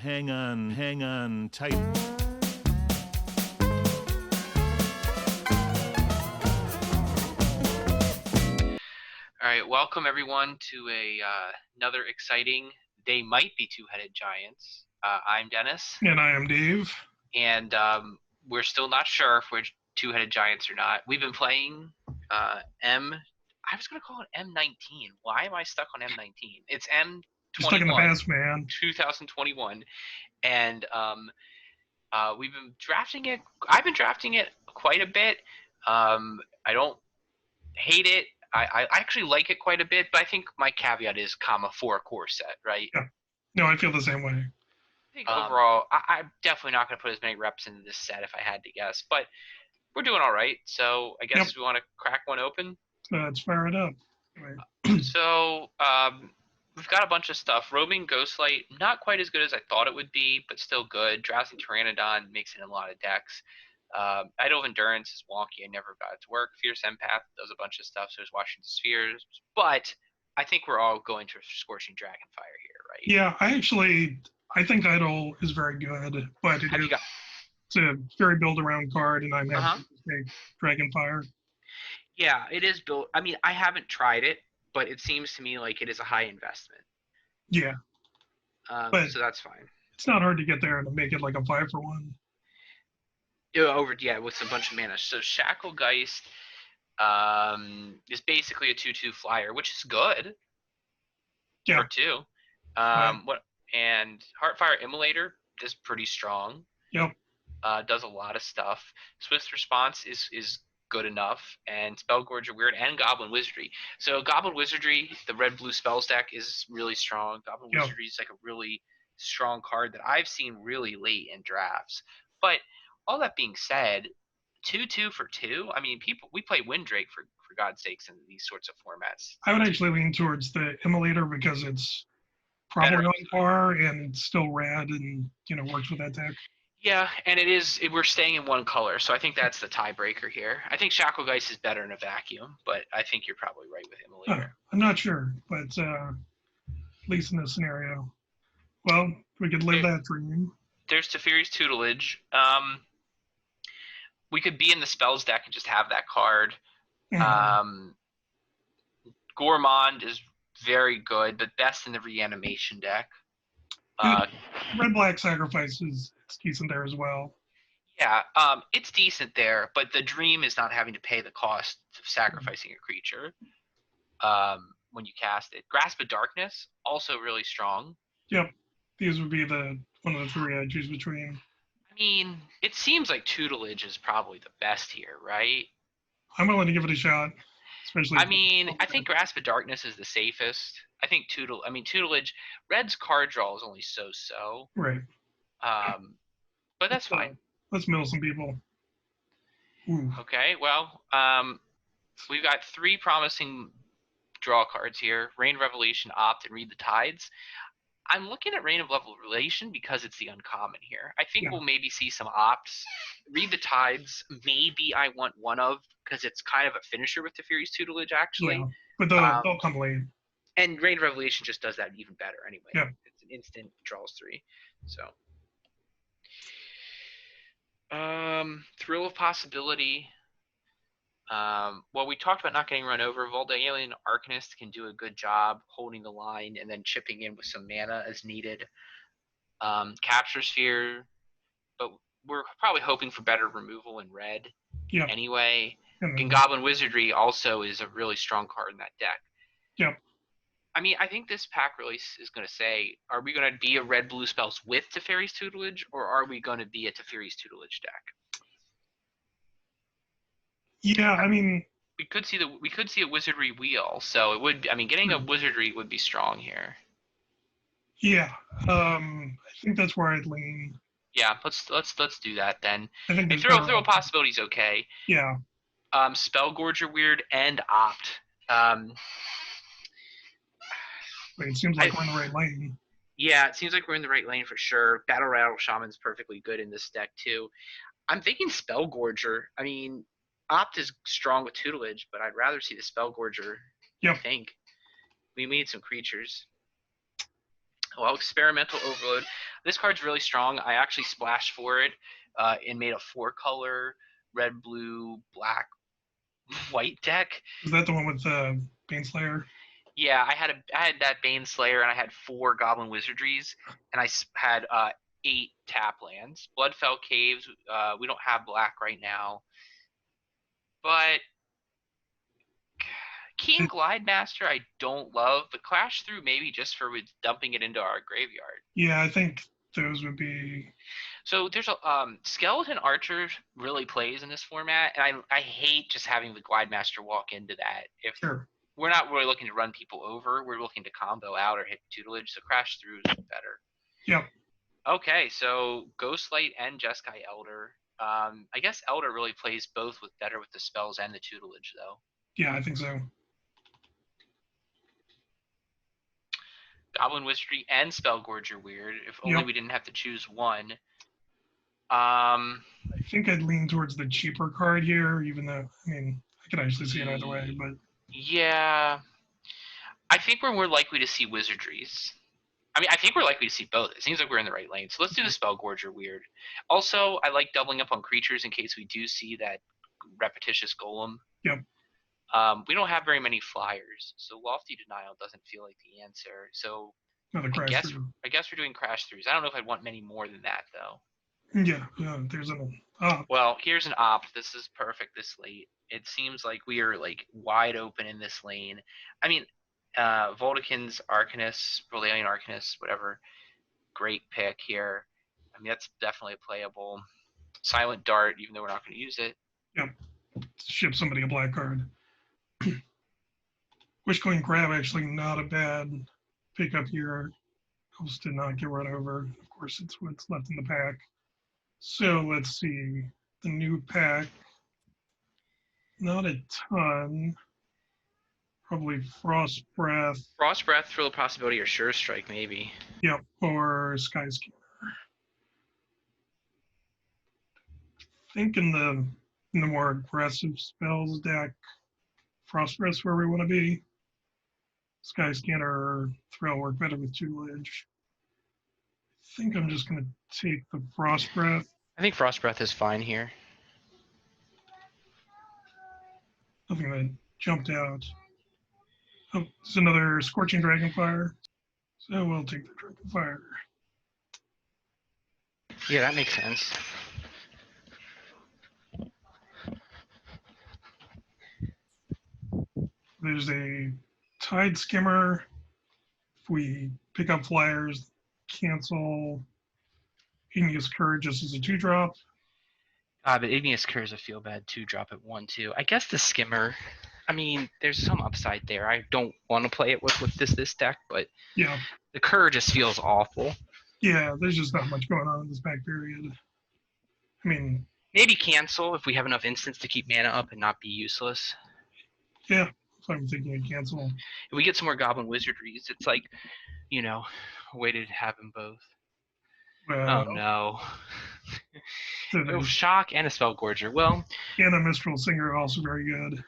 hang on tight. All right, welcome everyone to another exciting They Might Be Two-Headed Giants. I'm Dennis. And I am Dave. And we're still not sure if we're two-headed giants or not. We've been playing I was going to call it M19. Why am I stuck on M19? It's M21. You're stuck in the past, man. 2021. And we've been drafting it. I've been drafting it quite a bit. I don't hate it. I actually like it quite a bit, but I think my caveat is 4 core set, right? Yeah. No, I feel the same way. I think overall, I'm definitely not going to put as many reps into this set if I had to guess, but we're doing all right. So I guess we want to crack one open. Let's fire it up. Right. So we've got a bunch of stuff. Roaming Ghostlight, not quite as good as I thought it would be, but still good. Drowsy Pteranodon makes it in a lot of decks. Idol of Endurance is wonky. I never got it to work. Fierce Empath does a bunch of stuff, so is Washington Spheres. But I think we're all going to Scorching Dragonfire here, right? Yeah, I think Idol is very good, but it's a very build-around card, and I'm happy to take Dragonfire. Yeah, it is built. I mean, I haven't tried it, but it seems to me like it is a high investment. Yeah. So that's fine. It's not hard to get there and to make it like a 5-for-1. With a bunch of mana. So Shacklegeist is basically a 2/2 flyer, which is good. Yeah. For 2. And Heartfire Immolator is pretty strong. Yep. Does a lot of stuff. Swift Response is good enough, and Spellgorger Weird and Goblin Wizardry. So Goblin Wizardry, the red-blue spells deck, is really strong. Goblin Wizardry is like a really strong card that I've seen really late in drafts. But all that being said, 2/2 for 2. I mean, we play Windrake for God's sakes in these sorts of formats. I would actually lean towards the Immolator because it's probably on par and it's still rad and works with that deck. Yeah, and we're staying in one color, so I think that's the tiebreaker here. I think Shacklegeist is better in a vacuum, but I think you're probably right with Immolator. I'm not sure, but at least in this scenario. Well, we could live that dream. There's Teferi's Tutelage. We could be in the spells deck and just have that card. Gourmand is very good, but best in the reanimation deck. Red-black sacrifice is decent there as well. Yeah, it's decent there, but the dream is not having to pay the cost of sacrificing a creature when you cast it. Grasp of Darkness, also really strong. Yep, these would be one of the 3 I'd choose between. I mean, it seems like Tutelage is probably the best here, right? I'm willing to give it a shot. Especially I think Grasp of Darkness is the safest. I think Tutelage, Red's card draw is only so-so. Right. But that's fine. Let's mill some people. Ooh. Okay, well, we've got 3 promising draw cards here. Rain of Revelation, Opt, and Read the Tides. I'm looking at Rain of Revelation because it's the uncommon here. I think we'll maybe see some Opts. Read the Tides, maybe I want one of, because it's kind of a finisher with Teferi's Tutelage, actually. Yeah, but they'll come late. And Rain of Revelation just does that even better anyway. Yeah. It's an instant, draws 3. So. Thrill of Possibility. Well, we talked about not getting run over. Voldalian Arcanist can do a good job holding the line and then chipping in with some mana as needed. Capture Sphere, but we're probably hoping for better removal in red anyway. And Goblin Wizardry also is a really strong card in that deck. Yep. I mean, I think this pack release is going to say, are we going to be a red-blue spells with Teferi's Tutelage, or are we going to be a Teferi's Tutelage deck? Yeah, I mean, we could see a Wizardry wheel, so it would. I mean, getting a Wizardry would be strong here. Yeah, I think that's where I'd lean. Yeah, let's do that then. I think throw a possibility's okay. Yeah. Spellgorger Weird and Opt. It seems like we're in the right lane. Yeah, it seems like we're in the right lane for sure. Battle Rattle Shaman's perfectly good in this deck too. I'm thinking Spellgorger. I mean, Opt is strong with Tutelage, but I'd rather see the Spellgorger. Yep. I think we need some creatures. Well, Experimental Overload. This card's really strong. I actually splashed for it and made a 4-color red, blue, black, white deck. Is that the one with Baneslayer? Yeah, I had that Baneslayer, and I had 4 Goblin Wizardries, and I had 8 tap lands. Bloodfell Caves. We don't have black right now, but Key and Glide Master I don't love, but Clash Through maybe just for dumping it into our graveyard. Yeah, I think those would be. So there's a Skeleton Archer really plays in this format, and I hate just having the Glide Master walk into that. If Sure. we're not really looking to run people over, we're looking to combo out or hit tutelage, so Crash Through is better. Yep. Okay, so Ghostlight and Jeskai Elder. I guess Elder really plays both better with the spells and the tutelage, though. Yeah, I think so. Goblin Wizardry and Spellgorge are weird. If only we didn't have to choose one. I think I'd lean towards the cheaper card here, even though, I mean, I could actually see it either way, but. Yeah. I think we're more likely to see Wizardries. I mean, I think we're likely to see both. It seems like we're in the right lane. So let's do the Spellgorger weird. Also, I like doubling up on creatures in case we do see that repetitious golem. Yep. We don't have very many flyers, so Lofty Denial doesn't feel like the answer. So I guess we're doing Crash Throughs. I don't know if I'd want many more than that, though. Yeah, there's an op. Well, here's an opt. This is perfect this late. It seems like we are like wide open in this lane. I mean, Voldekin's Arcanist, Valerian Arcanist, whatever. Great pick here. I mean, that's definitely playable. Silent Dart, even though we're not going to use it. Yep. Ship somebody a black card. Wishcoin Crab, actually not a bad pickup here. Helps to not get run over. Of course, it's what's left in the pack. So let's see. The new pack. Not a ton. Probably Frost Breath. Frost Breath, Thrill of Possibility, or Sure Strike, maybe. Yep, or Sky Scanner. I think in the more aggressive spells deck, Frost Breath's where we want to be. Sky Scanner or Thrill work better with tutelage. I think I'm just going to take the Frost Breath. I think Frost Breath is fine here. Nothing that jumped out. Oh, it's another Scorching Dragonfire. So we'll take the Dragonfire. Yeah, that makes sense. There's a Tide Skimmer. If we pick up flyers, cancel Igneous Courage just as a 2-drop. But Igneous Courage is a feel bad 2-drop at 1/2. I guess the Skimmer. I mean, there's some upside there. I don't want to play it with this deck, but yeah, the Courage just feels awful. Yeah, there's just not much going on in this back period. I mean, maybe cancel if we have enough instants to keep mana up and not be useless. Yeah, so I'm thinking of cancel. If we get some more Goblin Wizardries, it's like, a way to have them both. Oh no. Shock and a Spellgorger. Well, and a Mistral Singer are also very good.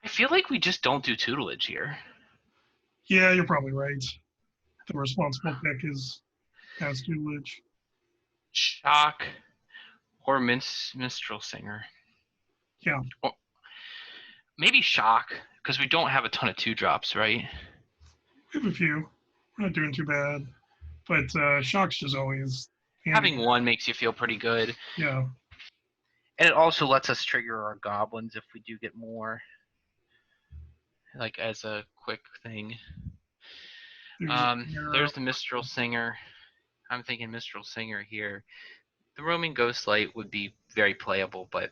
I feel like we just don't do tutelage here. Yeah, you're probably right. The responsible pick is has tutelage. Shock or Minstrel Singer. Yeah. Or maybe Shock, because we don't have a ton of 2-drops, right? We have a few. We're not doing too bad. But Shock's just always having one makes you feel pretty good. Yeah. And it also lets us trigger our goblins if we do get more. Like as a quick thing. There's the Mistral Singer. I'm thinking Mistral Singer here. The Roaming Ghostlight would be very playable, but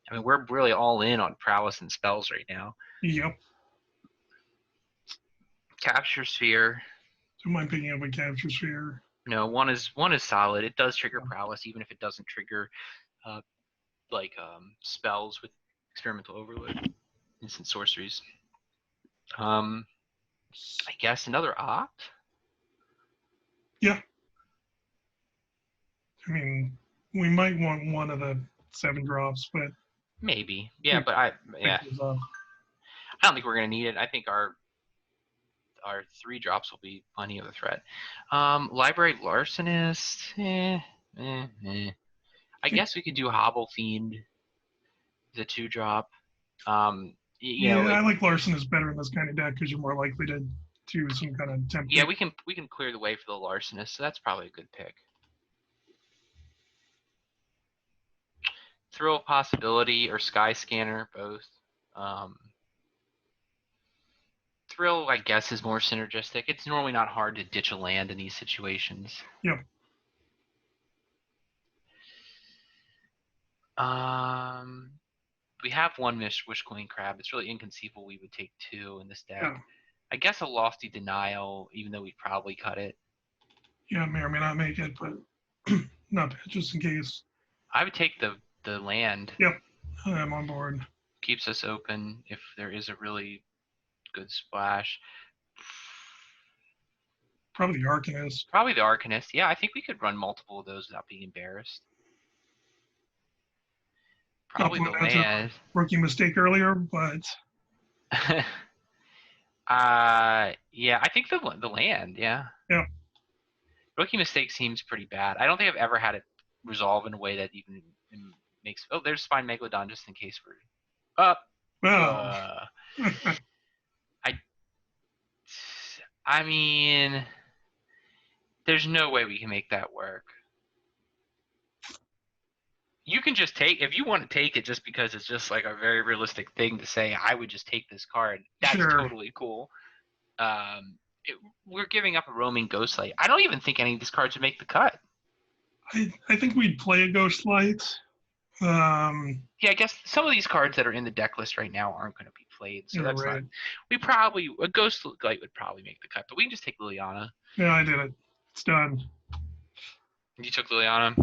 I mean we're really all in on prowess and spells right now. Yep. Capture Sphere. Don't mind picking up a Capture Sphere. No, one is solid. It does trigger prowess, even if it doesn't trigger spells with Experimental Overload, instant sorceries. I guess another opt. Yeah. I mean, we might want one of the 7-drops, but maybe. Yeah, but I don't think we're gonna need it. I think our our 3-drops will be plenty of a threat. Library Larcenist. I guess we could do Hobble Fiend. The 2-drop. I like Larson is better in this kind of deck because you're more likely to do some kind of template. Yeah, we can clear the way for the Larcenist, so that's probably a good pick. Thrill of Possibility or Sky Scanner, both. Thrill, I guess, is more synergistic. It's normally not hard to ditch a land in these situations. Yep. We have one Wish Queen Crab. It's really inconceivable we would take 2 in this deck. Yeah. I guess a Lofty Denial, even though we'd probably cut it. Yeah, may or may not make it, but not bad, just in case. I would take the land. Yep, I'm on board. Keeps us open if there is a really good splash. Probably the Arcanist. Probably the Arcanist. Yeah, I think we could run multiple of those without being embarrassed. Probably the land. Rookie mistake earlier, but yeah, I think the land. Yeah. Yeah. Rookie mistake seems pretty bad. I don't think I've ever had it resolve in a way that even makes. Oh, there's Spine Megalodon just in case we're up. I mean, there's no way we can make that work. You can just take, if you want to take it just because it's just like a very realistic thing to say, I would just take this card. That's totally cool. We're giving up a roaming Ghostlight. I don't even think any of these cards would make the cut. I think we'd play a Ghostlight. Yeah, I guess some of these cards that are in the deck list right now aren't going to be played, so that's right. not. A Ghostlight would probably make the cut, but we can just take Liliana. Yeah, I did it. It's done. You took Liliana?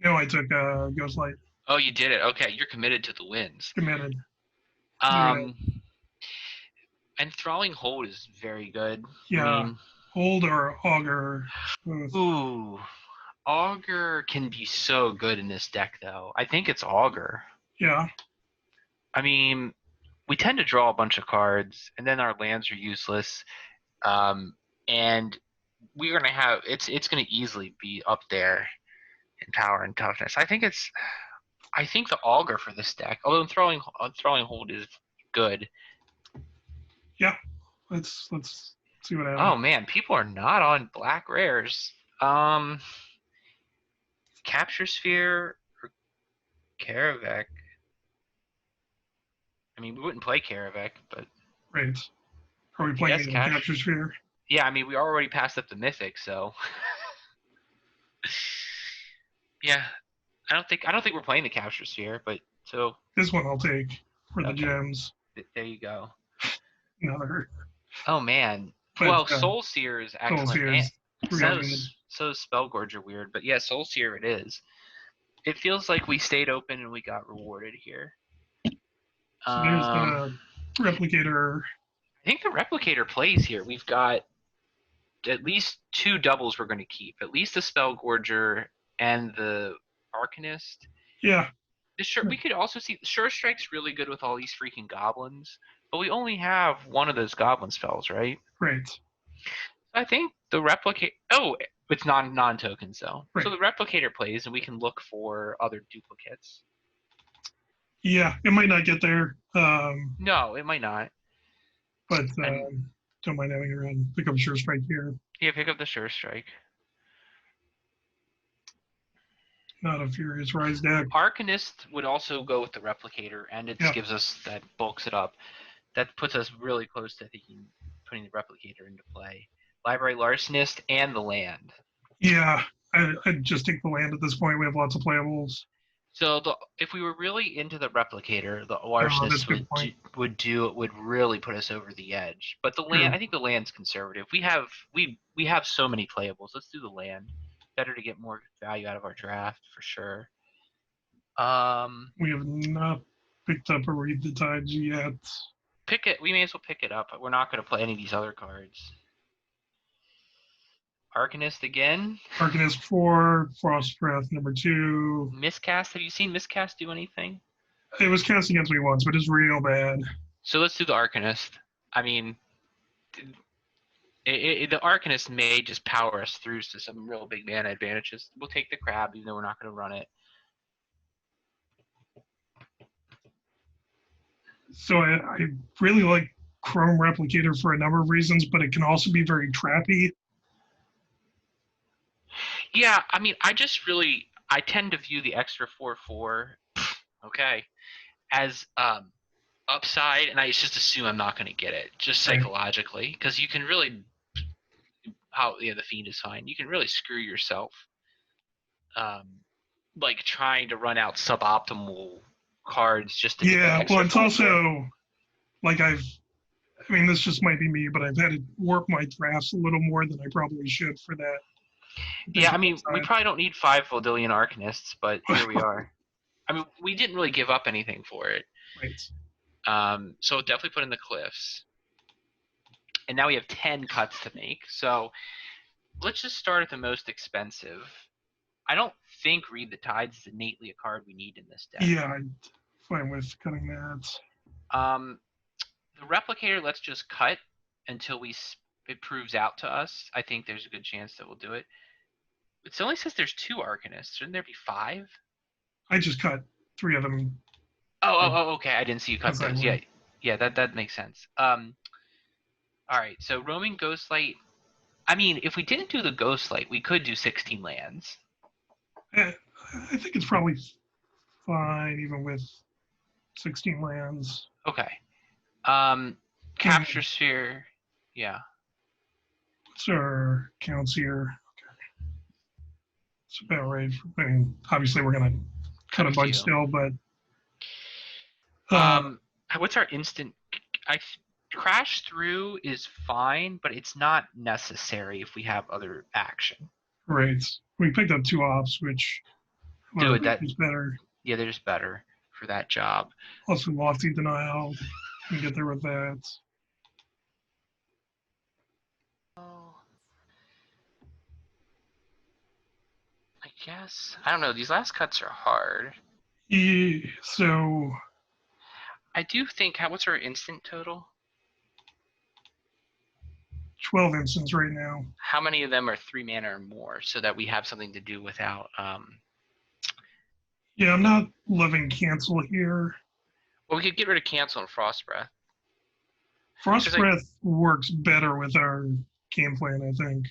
No, I took Ghostlight. Oh, you did it. Okay, you're committed to the wins. Committed. Enthralling Hold is very good. Yeah. I mean, Hold or Augur. Ooh. Augur can be so good in this deck, though. I think it's Augur. Yeah. I mean, we tend to draw a bunch of cards, and then our lands are useless. And we're gonna have it's gonna easily be up there in power and toughness. I think the Augur for this deck, although throwing Hold is good. Yeah. Let's see what happens. Oh man, people are not on black rares. Capture Sphere or Karavek. I mean, we wouldn't play Karavek, but right. Are we playing Capture Sphere? Yeah, I mean, we already passed up the Mythic, so yeah. I don't think we're playing the Capture Sphere, but so this one I'll take for the gems. There you go. Another. Oh man. Well, Soul Seer is excellent. So is Spellgorger weird, but yeah, Soul Seer it is. It feels like we stayed open and we got rewarded here. So there's the Replicator. I think the Replicator plays here. We've got at least 2 doubles we're going to keep. At least the Spellgorger and the Arcanist. Yeah. We could also see Sure Strike's really good with all these freaking goblins, but we only have one of those goblin spells, right? Right. I think the Replicator. Oh, it's non-tokens though. Right. So the Replicator plays, and we can look for other duplicates. Yeah, it might not get there. No, it might not. But don't mind having it run. Pick up Sure Strike here. Yeah, pick up the Sure Strike. Not a Furious Rise deck. Arcanist would also go with the Replicator, and it gives us that bulks it up. That puts us really close to putting the Replicator into play. Library Larcenist and the land. Yeah, I'd just take the land at this point. We have lots of playables. So if we were really into the Replicator, the Larcenist would really put us over the edge. But the land, I think the land's conservative. We have so many playables. Let's do the land. Better to get more value out of our draft for sure. We have not picked up a Read the Tides yet. Pick it. We may as well pick it up. We're not going to play any of these other cards. Arcanist again. Arcanist 4, Frost Breath number 2. Miscast. Have you seen Miscast do anything? It was cast against me once, but it's real bad. So let's do the Arcanist. I mean, The Arcanist may just power us through to some real big mana advantages. We'll take the crab, even though we're not going to run it. So I really like Chrome Replicator for a number of reasons, but it can also be very trappy. Yeah, I mean, I tend to view the extra 4/4, okay, as upside, and I just assume I'm not going to get it, just Right. psychologically, because you can really, the Fiend is fine. You can really screw yourself, like trying to run out suboptimal cards just to get that Yeah, extra well, it's 4/4. also like I mean, this just might be me, but I've had to work my drafts a little more than I probably should for that. Yeah, I mean, we upside. probably don't need 5 Valdillion Arcanists, but here we are. I mean, we didn't really give up anything for it. Right. So definitely put in the Cliffs. And now we have 10 cuts to make. So let's just start at the most expensive. I don't think Read the Tides is innately a card we need in this deck. Yeah, I'm fine with cutting that. The Replicator, let's just cut until it proves out to us. I think there's a good chance that we'll do it. It only says there's 2 Arcanists. Shouldn't there be 5? I just cut 3 of them. Oh, okay. I didn't see you cut As I those. would. Yeah, that makes sense. All right. So Roaming Ghostlight. I mean, if we didn't do the Ghostlight, we could do 16 lands. I think it's probably fine even with 16 lands. Okay. Capture Sphere. Yeah. What's our counts here? Okay. It's about right. I mean, obviously we're gonna cut a bunch still, but what's our instant? Crash Through is fine, but it's not necessary if we have other action. right. We picked up 2 ops, which is better. Yeah, they're just better for that job. Also, Lofty Denial. We can get there with that. I guess. I don't know. These last cuts are hard. Yeah, so I do think. What's our instant total? 12 instants right now. How many of them are 3 mana or more, so that we have something to do without? Yeah, I'm not loving cancel here. Well, we could get rid of cancel and Frost Breath. Frost Breath works better with our game plan, I think.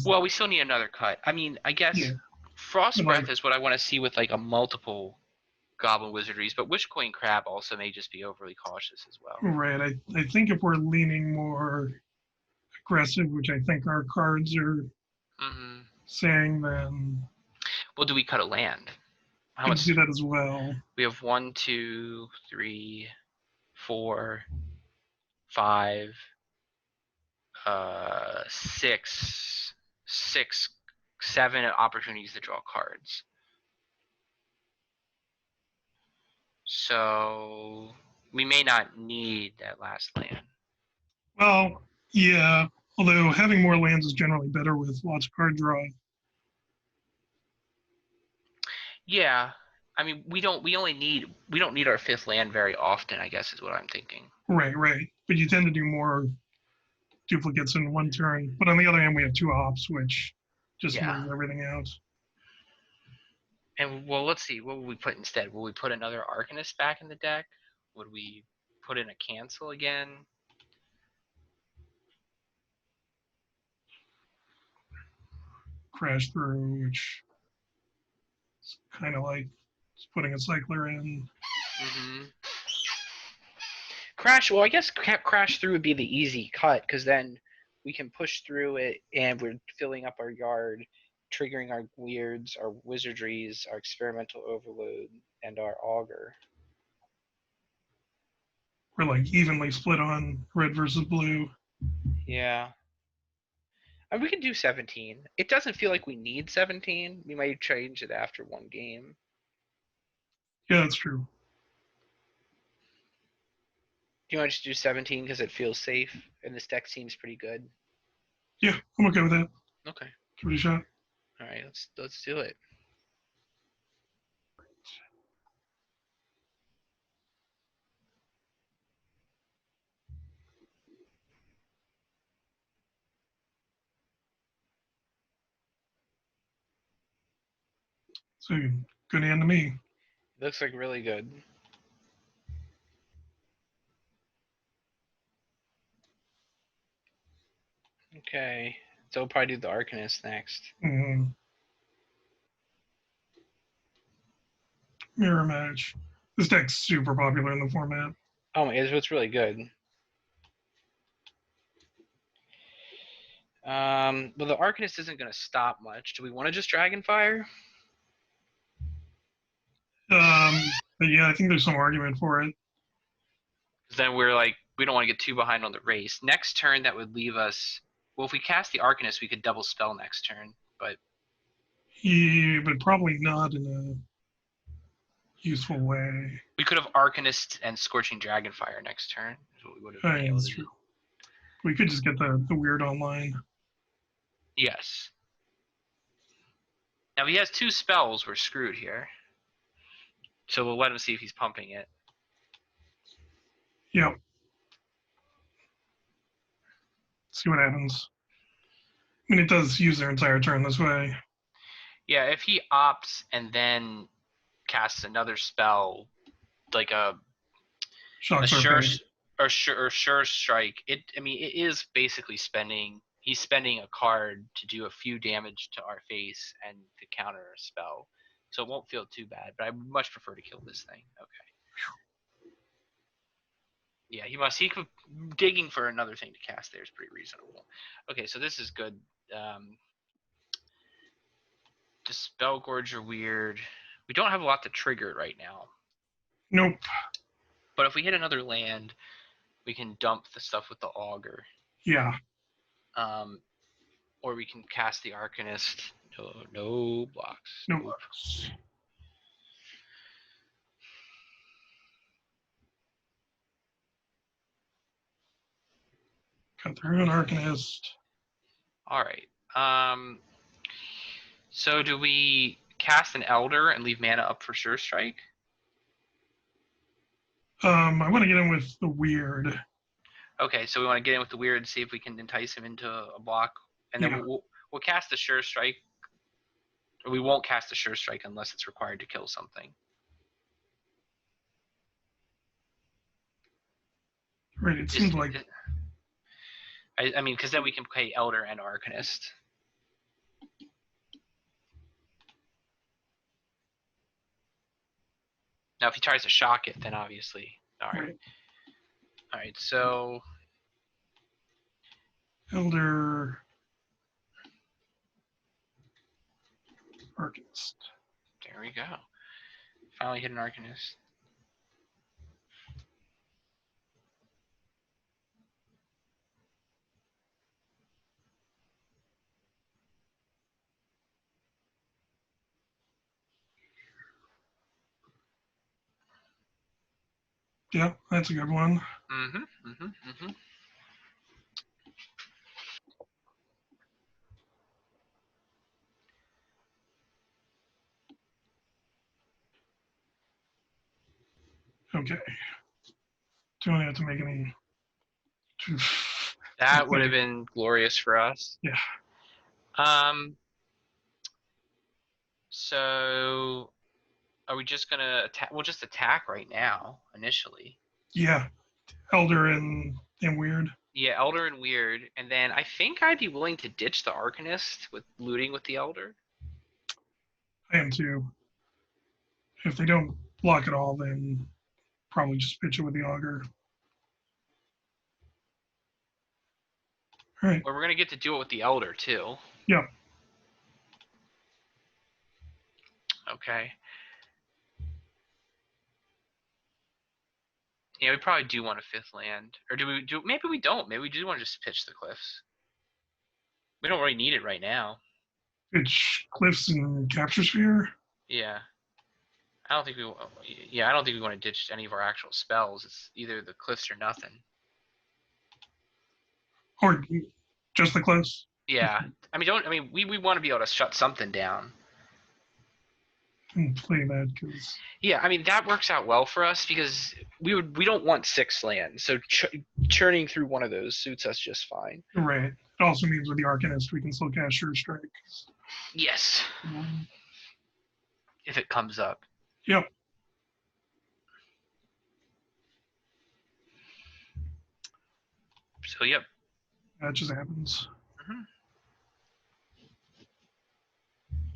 Well, we still need another cut. I mean, I guess Frost Breath is what I want to see with like a multiple Goblin Wizardries, but Wishcoin Crab also may just be overly cautious as well. Right. I think if we're leaning more aggressive, which I think our cards are saying, then. Well, do we cut a land? How much? Do that as well. We have 1, 2, 3, 4, 5, 6, 7 opportunities to draw cards. So we may not need that last land. Well, yeah. Although having more lands is generally better with lots of card draw. Yeah. I mean, we don't need our 5th land very often, I guess is what I'm thinking. Right. But you tend to do more duplicates in one turn. But on the other hand, we have 2 ops, which just moves everything out. And well, let's see. What would we put instead? Will we put another Arcanist back in the deck? Would we put in a cancel again? Crash Through, which is kind of like just putting a cycler in. Well, I guess Crash Through would be the easy cut, because then we can push through it and we're filling up our yard, triggering our weirds, our wizardries, our experimental overload, and our augur. We're like evenly split on red versus blue. Yeah. And we can do 17. It doesn't feel like we need 17. We might change it after one game. Yeah, that's true. Do you want to just do 17 because it feels safe and this deck seems pretty good? Yeah, I'm okay with that. Okay. Give it a shot. All right, let's do it. So good hand to me. Looks like really good. Okay, so we'll probably do the Arcanist next. Mirror match. This deck's super popular in the format. Oh my, it's really good. Well, the Arcanist isn't going to stop much. Do we want to just Dragonfire? But yeah, I think there's some argument for it. Then we're like, we don't want to get too behind on the race. Next turn, that would leave us. Well, if we cast the Arcanist, we could double spell next turn. But Yeah, but probably not in a useful way. we could have Arcanist and Scorching Dragonfire next turn. Is what we would have been able to do. We could just get the weird online. Yes. Now, if he has 2 spells, we're screwed here. So we'll let him see if he's pumping it. Yep. See what happens. I mean, it does use their entire turn this way. Yeah, if he opts and then casts another spell, like a sure strike, it is basically spending. He's spending a card to do a few damage to our face and to counter a spell, so it won't feel too bad. But I would much prefer to kill this thing. Okay. Yeah, he could, digging for another thing to cast there is pretty reasonable. Okay, so this is good. Dispel Gorge are weird. We don't have a lot to trigger it right now. Nope. But if we hit another land, we can dump the stuff with the Augur. Yeah. Or we can cast the Arcanist. No blocks. No blocks. Got their own Arcanist. All right. So do we cast an Elder and leave mana up for Sure Strike? I want to get in with the weird. Okay, so we want to get in with the weird and see if we can entice him into a block, and then we'll cast the Sure Strike. Or we won't cast the Sure Strike unless it's required to kill something. Right. It seems like. I mean, because then we can play Elder and Arcanist. Now, if he tries to shock it, then obviously, all right. All right, so Elder, Arcanist. There we go. Finally hit an Arcanist. Yeah, that's a good one. Okay. Don't have to make any. That would have been glorious for us. Yeah. So are we just gonna attack? We'll just attack right now, initially. Yeah. Elder and weird. Yeah, Elder and weird. And then I think I'd be willing to ditch the Arcanist with looting with the Elder. I am too. If they don't block at all, then probably just pitch it with the Augur. All right. Or we're gonna get to do it with the Elder too. Yep. Okay. Yeah, we probably do want a 5th land. Or maybe we don't. Maybe we do want to just pitch the Cliffs. We don't really need it right now. Pitch Cliffs and Capture Sphere? Yeah. I don't think we want to ditch any of our actual spells. It's either the Cliffs or nothing. Or just the Cliffs? Yeah. We want to be able to shut something down. And play that because. Yeah, that works out well for us because we don't want 6 lands, so churning through one of those suits us just fine. Right. It also means with the Arcanist we can still cast Sure Strike. Yes. if it comes up. Yep. So yep. That just happens.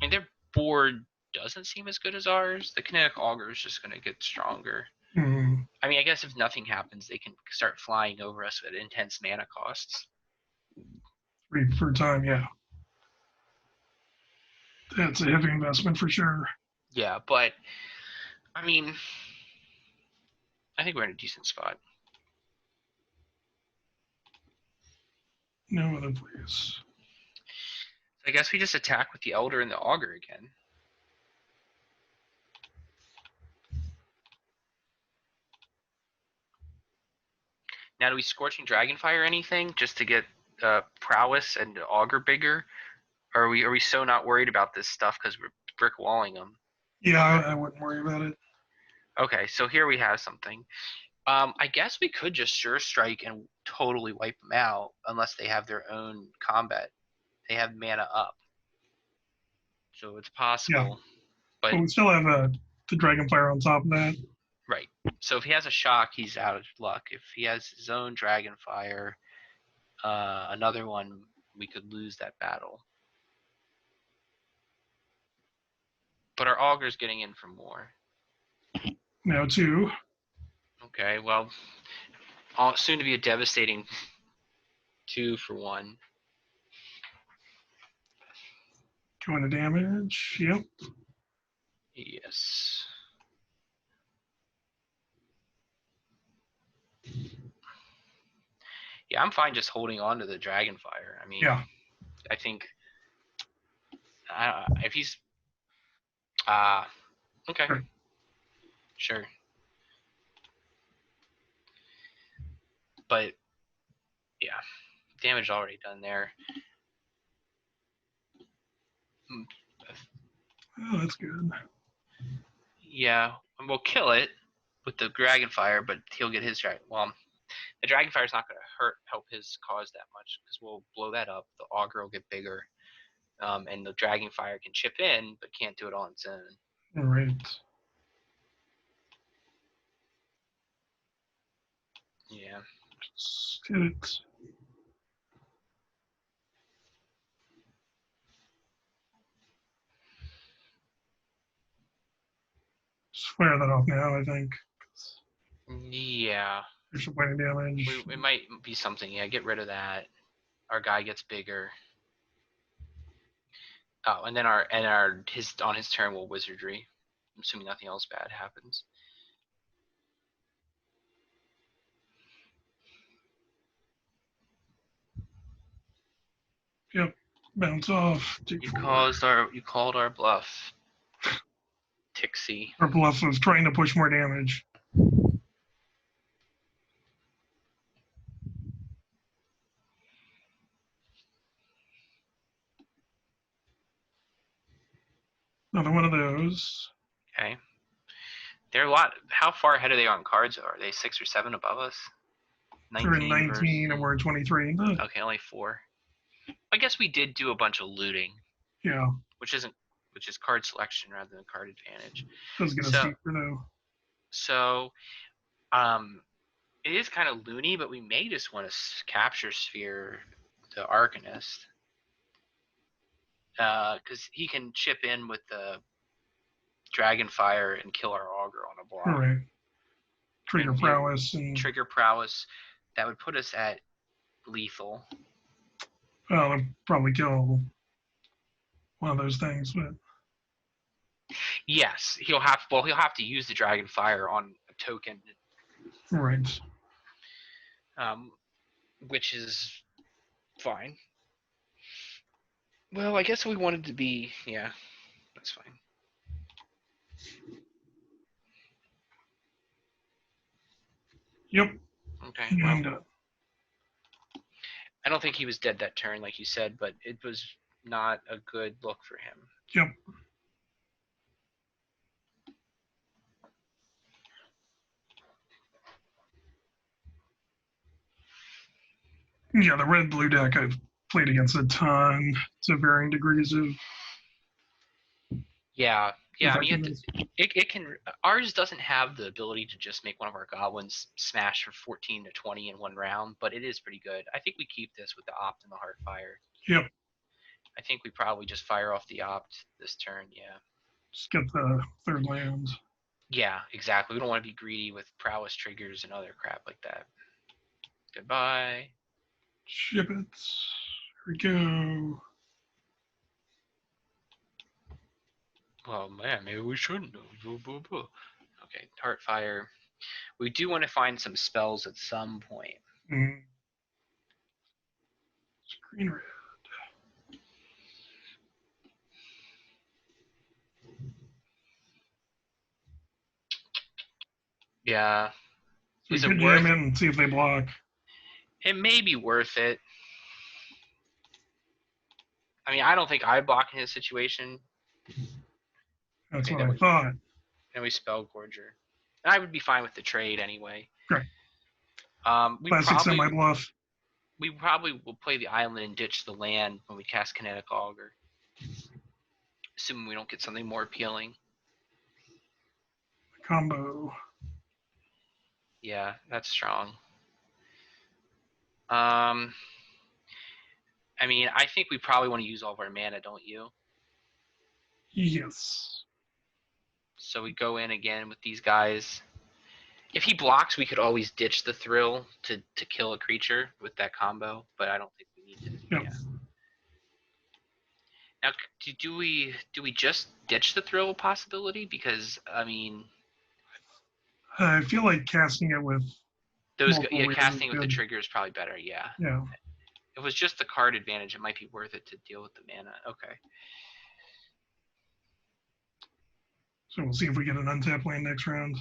I mean, their board doesn't seem as good as ours. The kinetic auger is just going to get stronger. Mm, I mean, I guess if nothing happens, they can start flying over us at intense mana costs. 3 per time, yeah. That's a heavy investment for sure. Yeah, but I mean, I think we're in a decent spot. No other place. I guess we just attack with the Elder and the Augur again. Now, do we Scorching Dragonfire anything just to get prowess and Augur bigger? Or are we so not worried about this stuff because we're brick walling them? Yeah, Okay. I wouldn't worry about it. Okay, so here we have something. I guess we could just Sure Strike and totally wipe them out unless they have their own combat. They have mana up. So it's possible. But But we still have the Dragonfire on top of that. right. So if he has a shock, he's out of luck. If he has his own Dragonfire, another one, we could lose that battle. But our Augur's getting in for more. Now 2. Okay, well, soon to be a devastating 2 for 1. Going to damage. Yep. Yes. Yeah, I'm fine just holding on to the Dragonfire. I mean, Yeah. I think if he's okay, sure. But yeah, damage already done there. Oh, that's good. Yeah, and we'll kill it with the Dragonfire, but he'll get his dragon. Well, the Dragonfire's not going to help his cause that much because we'll blow that up. The Augur will get bigger, and the Dragonfire can chip in, but can't do it on its own. All right. Yeah. Let's hit it. Just fire that off now, I think. Yeah. There's some point of damage. It might be something. Yeah, get rid of that. Our guy gets bigger. Oh, and then on his turn we'll Wizardry. I'm assuming nothing else bad happens. Yep. Bounce off. You called our bluff. Tixie. Our bluff of trying to push more damage. Another one of those. Okay. They're a lot. How far ahead are they on cards? Are they 6 or 7 above us? They're in 19 and we're at 23. Okay, only 4. I guess we did do a bunch of looting. Yeah. Which is card selection rather than card advantage. Does get us deeper though. So, it is kind of loony, but we may just want to capture Sphere the Arcanist. Because he can chip in with the Dragonfire and kill our Augur on a block. All right. Trigger prowess. Trigger prowess. That would put us at lethal. Well, it'll probably kill one of those things, but. Yes, he'll have to use the Dragonfire on a token. Right. Which is fine. Well, I guess we wanted to be, yeah, that's fine. Yep. Okay. Well, I don't think he was dead that turn, like you said, but it was not a good look for him. Yep. Yeah, the red-blue deck I've played against a ton to varying degrees of Yeah. Yeah, I mean, effectiveness. it can. Ours doesn't have the ability to just make one of our goblins smash for 14 to 20 in one round, but it is pretty good. I think we keep this with the opt and the Heartfire. Yep. I think we probably just fire off the opt this turn. Yeah. Just get the third land. Yeah, exactly. We don't want to be greedy with prowess triggers and other crap like that. Goodbye. Ship it. Here we go. Well, man, maybe we shouldn't have. Boo, boo, boo. Okay, Heartfire. We do want to find some spells at some point. Mm. Screen red. Yeah. So Is we it could worth jam in and see if they block. it? May be worth it. I mean, I don't think I block in his situation. That's Okay, what then I thought. Then we spell Gorger. And I would be fine with the trade anyway. Great. We Classic semi bluff. probably will play the island and ditch the land when we cast Kinetic Augur. Assuming we don't get something more appealing. Combo. Yeah, that's strong. I mean, I think we probably want to use all of our mana, don't you? Yes. So we go in again with these guys. If he blocks, we could always ditch the thrill to kill a creature with that combo, but I don't think we need to. Yep. Yeah. Now, do we just ditch the thrill possibility? Because I mean, I feel like casting it with casting with the trigger is probably better. Yeah. Yeah. If it was just the card advantage, it might be worth it to deal with the mana. Okay. So we'll see if we get an untap land next round.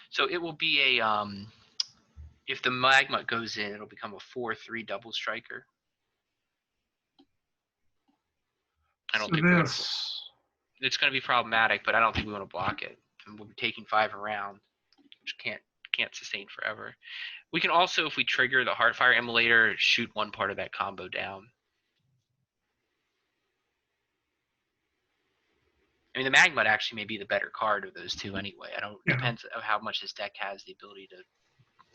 So it will be a if the magma goes in, it'll become a 4/3 double striker. I don't think it's going to be problematic, but I don't think we want to block it. And we'll be taking 5 around, which can't sustain forever. We can also, if we trigger the Heartfire Immolator, shoot one part of that combo down. I mean, the Magmut actually may be the better card of those two anyway. Depends on how much his deck has the ability to.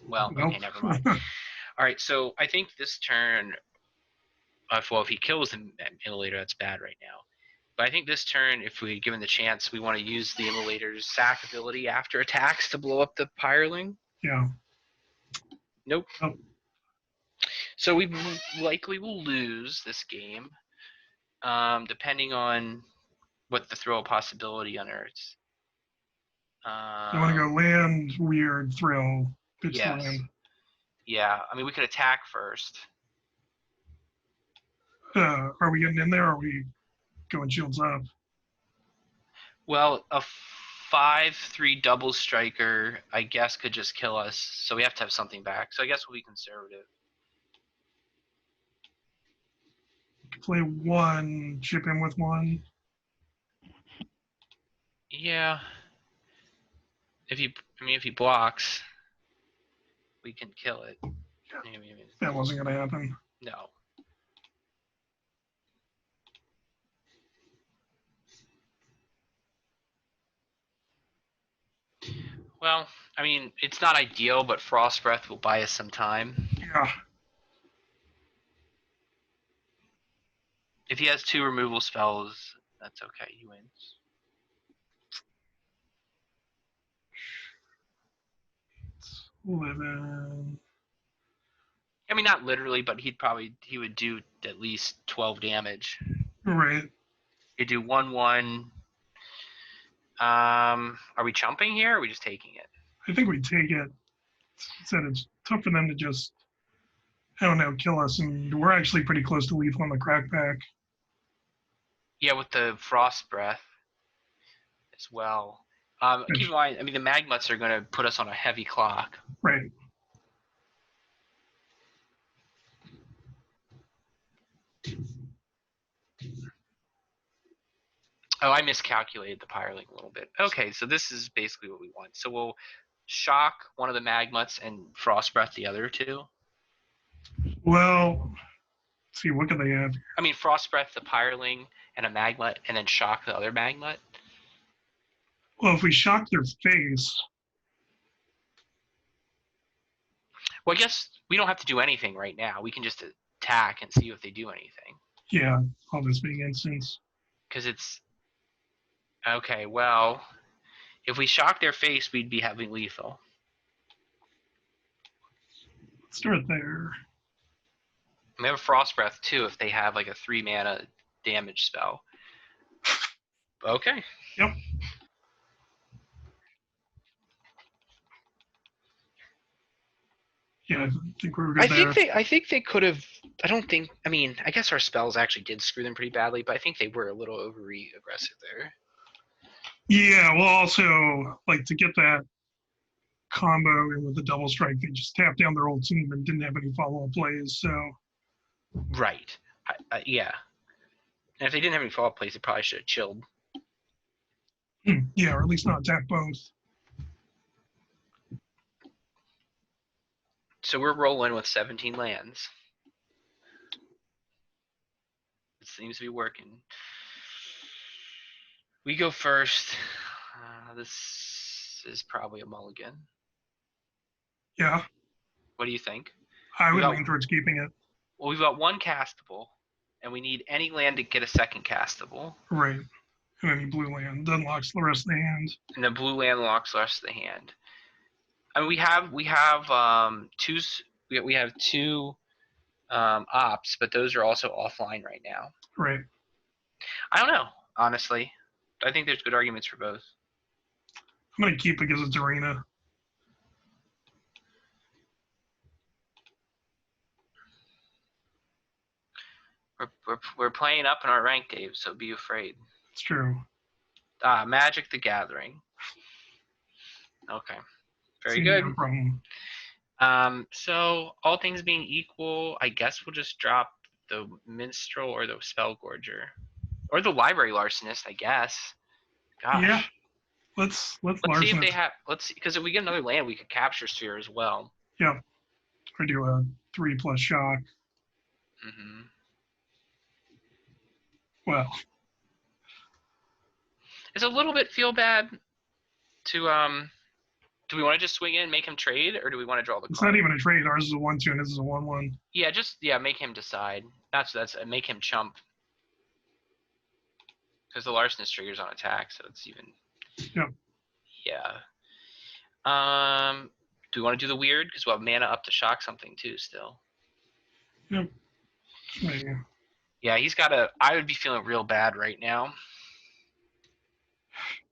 Well, okay, never mind. All right, so I think this turn. Well, if he kills the Immolator, that's bad right now. But I think this turn, if we given the chance, we want to use the Immolator's sack ability after attacks to blow up the Pyreling. Yeah. Nope. So we likely will lose this game, depending on what the throw possibility unearths. You want to go land, weird, thrill, pitch yes. land. Yeah, I mean, we could attack first. Are we getting in there, or are we going shields up? Well, a 5/3 double striker, I guess, could just kill us, so we have to have something back. So I guess we'll be conservative. Play one, chip in with one. Yeah. If he blocks, we can kill it. Yeah. That wasn't going to happen. No. Well, I mean, it's not ideal, but Frost Breath will buy us some time. Yeah. If he has 2 removal spells, that's okay. He wins. It's 11. I mean, not literally, but he would do at least 12 damage. Right. He'd do 1/1. Are we chumping here, or are we just taking it? I think we take it. Said it's tough for them to just, I don't know, kill us, and we're actually pretty close to lethal on the crackback. Yeah, with the Frost Breath as well. Keep in mind, I mean, the Magmuts are going to put us on a heavy clock. Right. Oh, I miscalculated the Pyreling a little bit. Okay, so this is basically what we want. So we'll shock one of the Magmuts and Frost Breath the other 2. Well, let's see, what can they have? I mean, Frost Breath the Pyreling and a Magmut, and then shock the other Magmut. Well, if we shock their face, Well, I guess we don't have to do anything right now. We can just attack and see if they do anything. yeah, all this being instance. Because it's okay. Well, if we shock their face, we'd be having lethal. Let's start there. And they have a frost breath too if they have like a 3 mana damage spell. Okay. Yep. Yeah, I think we were good there. I think they could have. I don't think. I mean, I guess our spells actually did screw them pretty badly, but I think they were a little overly aggressive there. Yeah, well, also, like, to get that combo in with the double strike, they just tapped down their whole team and didn't have any follow-up plays, so... Right. Yeah. And if they didn't have any follow-up plays, they probably should have chilled. Yeah, or at least not tap both. So we're rolling with 17 lands. It seems to be working. We go first. This is probably a mulligan. Yeah, What do you think? I would lean towards keeping it. Well, we've got one castable, and we need any land to get a second castable. Right. And any blue land unlocks the rest of the hand. And the blue land locks the rest of the hand. I mean, we have two ops, but those are also offline right now. Right. I don't know, honestly. I think there's good arguments for both. I'm going to keep it because it's arena. We're playing up in our rank, Dave, so be afraid. It's true. Magic the Gathering. Okay. Very See, good. No problem. So, all things being equal, I guess we'll just drop the Minstrel or the Spellgorger. Or the Library Larcenist, I guess. Gosh. Yeah. Let's see if they have. Let's see, because if we get another land, we could Capture Sphere as well. Yeah. Or do a 3+ shock. Mm-hmm. Well. It's a little bit feel bad to Do we want to just swing in and make him trade, or do we want to draw the card? It's not even a trade. Ours is a 1/2 and this is a 1/1. Yeah, make him decide. That's make him chump. Because the Larcenist triggers on attack, so it's even. Yep. Yeah. Do we want to do the weird? Because we'll have mana up to shock something too still. Yep. Maybe. Yeah, he's got a. I would be feeling real bad right now.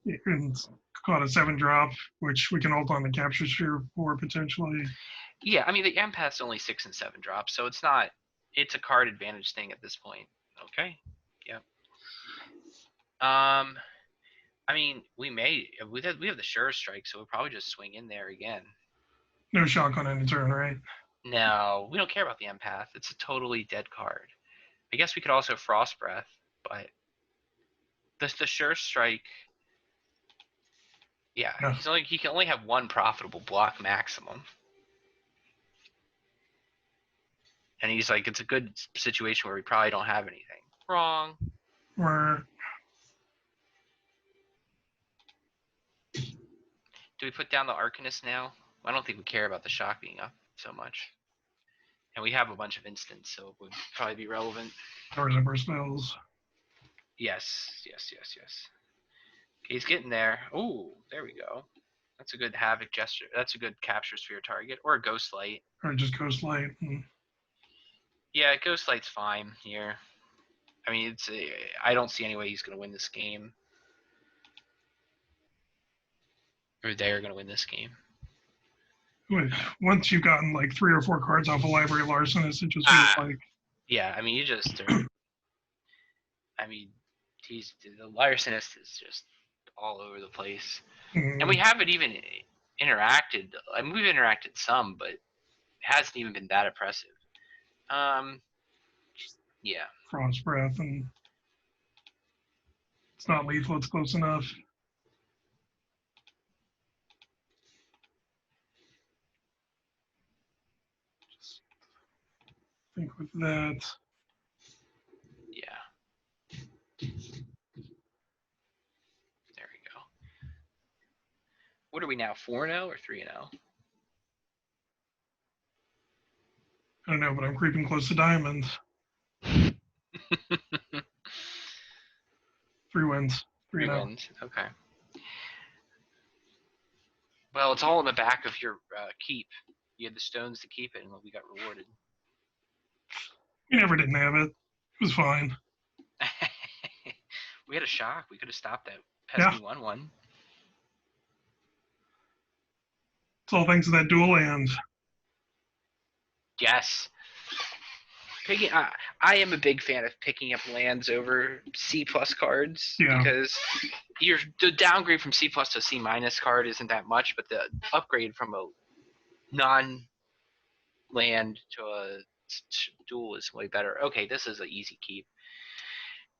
And call it a 7-drop, which we can hold on the Capture Sphere for potentially. Yeah, I mean the Empath's only 6 and 7 drops, so it's not. It's a card advantage thing at this point. Okay. Yep. I mean, we have the Sure Strike, so we'll probably just swing in there again. No shock on any turn, right? No, we don't care about the Empath. It's a totally dead card. I guess we could also Frost Breath, but the Sure Strike. Yeah, he can only have one profitable block maximum. And he's like, it's a good situation where we probably don't have anything. Wrong. Do we put down the Arcanist now? I don't think we care about the shock being up so much. And we have a bunch of instants, so it would probably be relevant. Or zipper spells. Yes. Okay, he's getting there. Ooh, there we go. That's a good Havoc gesture. That's a good Capture Sphere target. Or a Ghost Light. Or just Ghost Light. Yeah, Ghost Light's fine here. I mean, I don't see any way he's going to win this game. Or they are going to win this game. Once you've gotten like 3 or 4 cards off a Library Larcenist, it just feels like. Yeah, I mean, you just are. I mean, the Larcenist is just all over the place. And we haven't even interacted. I mean, we've interacted some, but it hasn't even been that impressive. Yeah. Frost Breath, and it's not lethal, it's close enough. Just think with that. Yeah. There we go. What are we now? 4-0 or 3-0? I don't know, but I'm creeping close to diamonds. 3 wins. 3 3-0. wins. Okay. Well, it's all in the back of your keep. You had the stones to keep it, and we got rewarded. We never didn't have it. It was fine. We had a shock. We could have stopped that Yeah. pesky 1-1. It's all thanks to that dual land. Yes. I am a big fan of picking up lands over C+ cards because the downgrade from C+ to a C- card isn't that much, but the upgrade from a non-land to a dual is way better. Okay, this is an easy keep.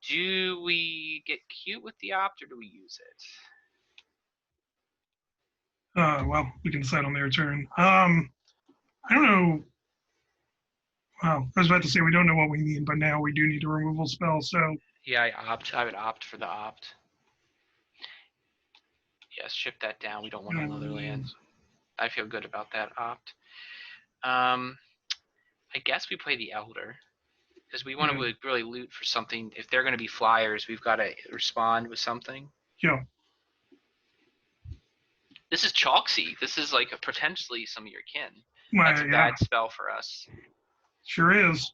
Do we get cute with the opt or do we use it? Well, we can decide on their turn. I don't know. Well, I was about to say we don't know what we need, but now we do need a removal spell, so. Yeah, I would opt for the opt. Yes, ship that down. We don't want another land. I feel good about that opt. I guess we play the Elder because we want to really loot for something. If they're going to be flyers, we've got to respond with something. Yeah. This is Chalksy. This is like potentially some of your kin. My, That's a bad spell for us. Sure is.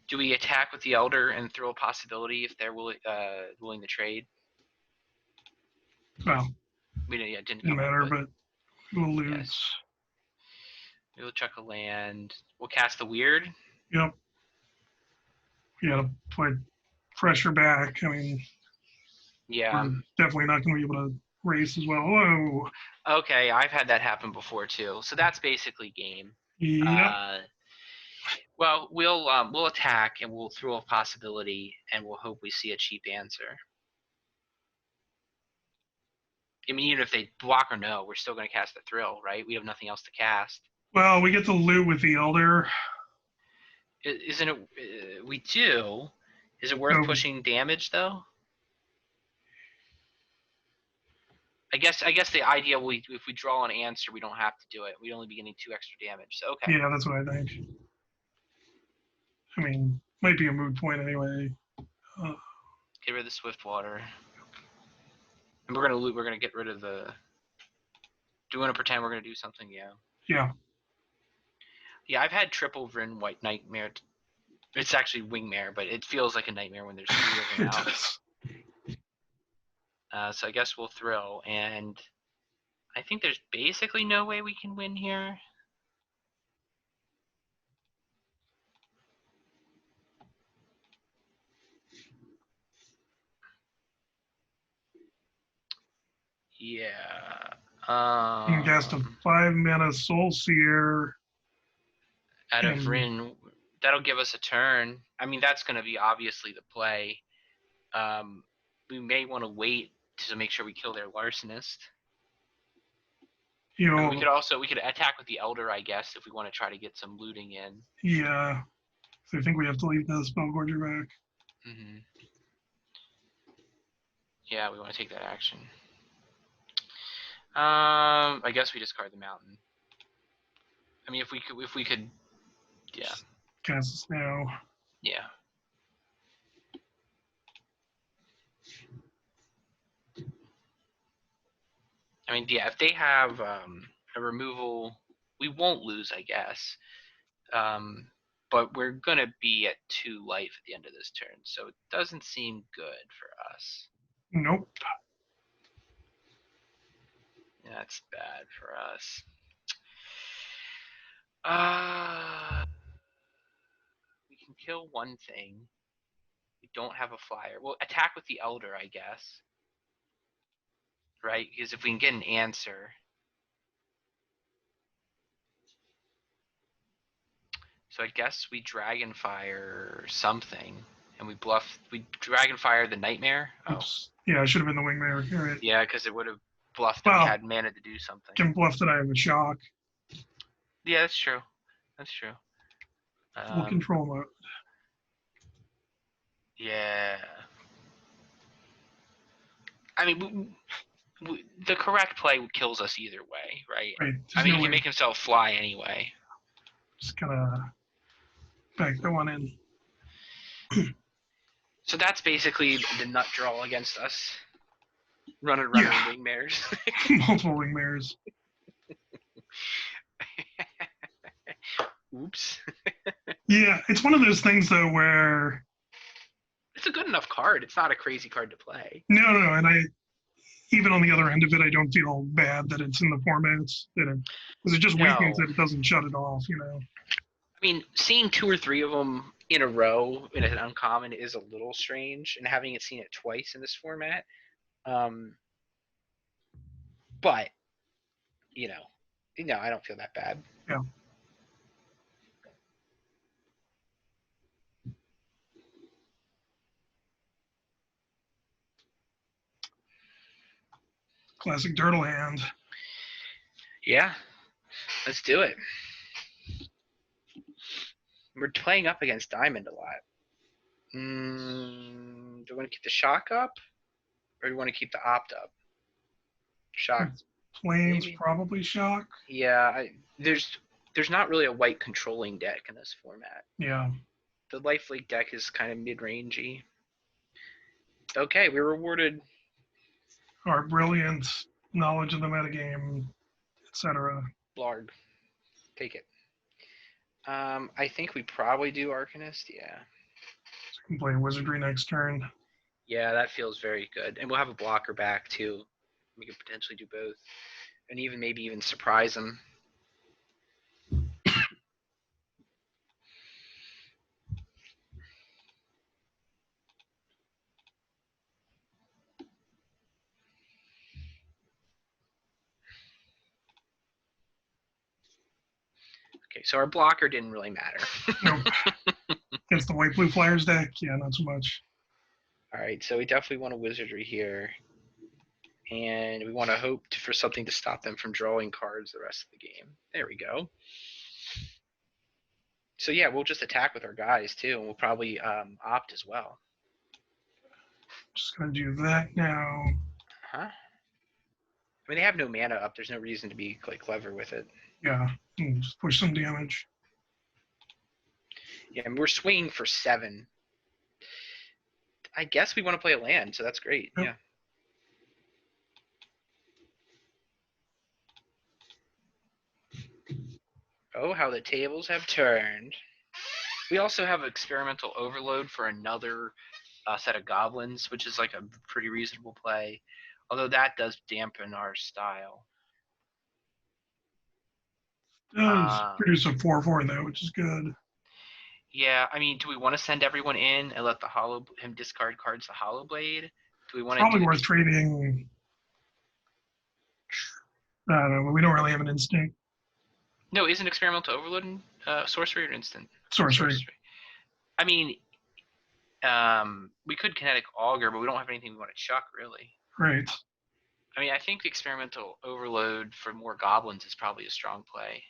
Do we attack with the Elder and throw a possibility if they're willing to trade? Well, it didn't matter, but we'll lose. Yes. We'll check a land. We'll cast the Weird. Yep. We gotta play pressure back. I mean, we're definitely not going to be able to race as well. Whoa. Okay, I've had that happen before too. So that's basically game. Yep. Well, we'll attack and we'll throw a possibility and we'll hope we see a cheap answer. I mean, even if they block or no, we're still going to cast the Thrill, right? We have nothing else to cast. Well, we get to loot with the Elder. Isn't it? We do. Is it worth pushing damage though? I guess the idea if we draw an answer, we don't have to do it. We'd only be getting 2 extra damage. So okay. Yeah, that's what I think. I mean, might be a moot point anyway. Get rid of the Swiftwater. And we're gonna loot. We're gonna get rid of the. Do you want to pretend we're gonna do something? Yeah. Yeah. Yeah, I've had triple Vryn White Nightmare. It's actually Wingmare, but it feels like a nightmare when there's 3 of them out. So I guess we'll throw, and I think there's basically no way we can win here. Yeah. You can cast a 5-mana Soul Seer. Out of Vryn, that'll give us a turn. I mean, that's going to be obviously the play. We may want to wait to make sure we kill their Larcenist. You know, we could attack with the Elder, I guess, if we want to try to get some looting in. Yeah. So I think we have to leave the Spellgorger back. Mm-hmm. Yeah, we want to take that action. I guess we discard the Mountain. I mean, if we could, yeah. Cast this now. Yeah. I mean, yeah, if they have a removal, we won't lose, I guess. But we're going to be at 2 life at the end of this turn, so it doesn't seem good for us. Nope. That's bad for us. We can kill one thing. We don't have a flyer. We'll attack with the Elder, I guess. Right? Because if we can get an answer. So I guess we Dragonfire something. And we Dragonfire the Nightmare? Oops. Yeah, it should have been the Wingmare. All right. Yeah, because it would have bluffed that we had mana to do something. Can bluff that I have a shock. Yeah, that's true. That's true. Full control mode. Yeah. I mean, the correct play kills us either way, right? Right. I There's mean, no he can way. make himself fly anyway. Just gonna back that one in. So that's basically the nut draw against us. Runner, Yeah. wing mares. Multiple wing mares. Oops. Yeah, it's one of those things though where It's a good enough card. It's not a crazy card to play. no, and I even on the other end of it, I don't feel bad that it's in the formats because it just weakens No. that it doesn't shut it off. I mean, seeing 2 or 3 of them in a row in an uncommon is a little strange, and having it seen it twice in this format. But I don't feel that bad. Yeah. Classic Dirtle hand. Yeah, let's do it. We're playing up against Diamond a lot. Do we want to keep the shock up, or do we want to keep the opt up? Shock. Planes Maybe. probably shock. Yeah, there's not really a white controlling deck in this format. Yeah. The Lifelink deck is kind of mid-rangey. Okay, we rewarded Our brilliant knowledge of the metagame, etc. Blarg. Take it. I think we probably do Arcanist. Yeah. So we can play Wizardry next turn. Yeah, that feels very good, and we'll have a blocker back too. We could potentially do both, and maybe even surprise them. Okay, so our blocker didn't really matter. Nope. Against the white blue flyers deck, yeah, not so much. All right, so we definitely want a Wizardry here, and we want to hope for something to stop them from drawing cards the rest of the game. There we go. So yeah, we'll just attack with our guys too, and we'll probably opt as well. Just gonna do that now. Huh? I mean, they have no mana up. There's no reason to be clever with it. Yeah, and just push some damage. Yeah, and we're swinging for 7. I guess we want to play a land, so that's great. Yep. Yeah. Oh, how the tables have turned. We also have experimental overload for another set of goblins, which is like a pretty reasonable play. Although that does dampen our style. Does produce a 4/4 though, which is good. Yeah, I mean, do we want to send everyone in and let him discard cards to Hollow Blade? Do we want to Probably worth trading. I don't know, but we don't really have an instinct. No, isn't experimental overload in sorcery or instant? Sorcery. I mean, we could kinetic augur, but we don't have anything we want to chuck really. Right. I mean, I think the experimental overload for more goblins is probably a strong play.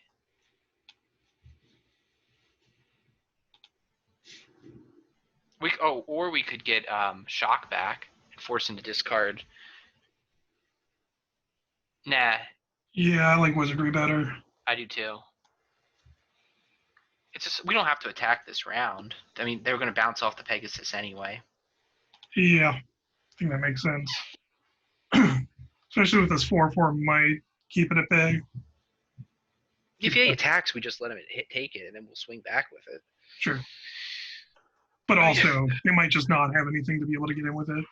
Or we could get shock back and force him to discard. Nah. Yeah, I like Wizardry better. I do too. It's just we don't have to attack this round. I mean, they were going to bounce off the Pegasus anyway. Yeah, I think that makes sense. Especially with this 4/4 might keep it at bay. If he attacks, we just let him take it, and then we'll swing back with it. Sure. But also, they might just not have anything to be able to get in with it.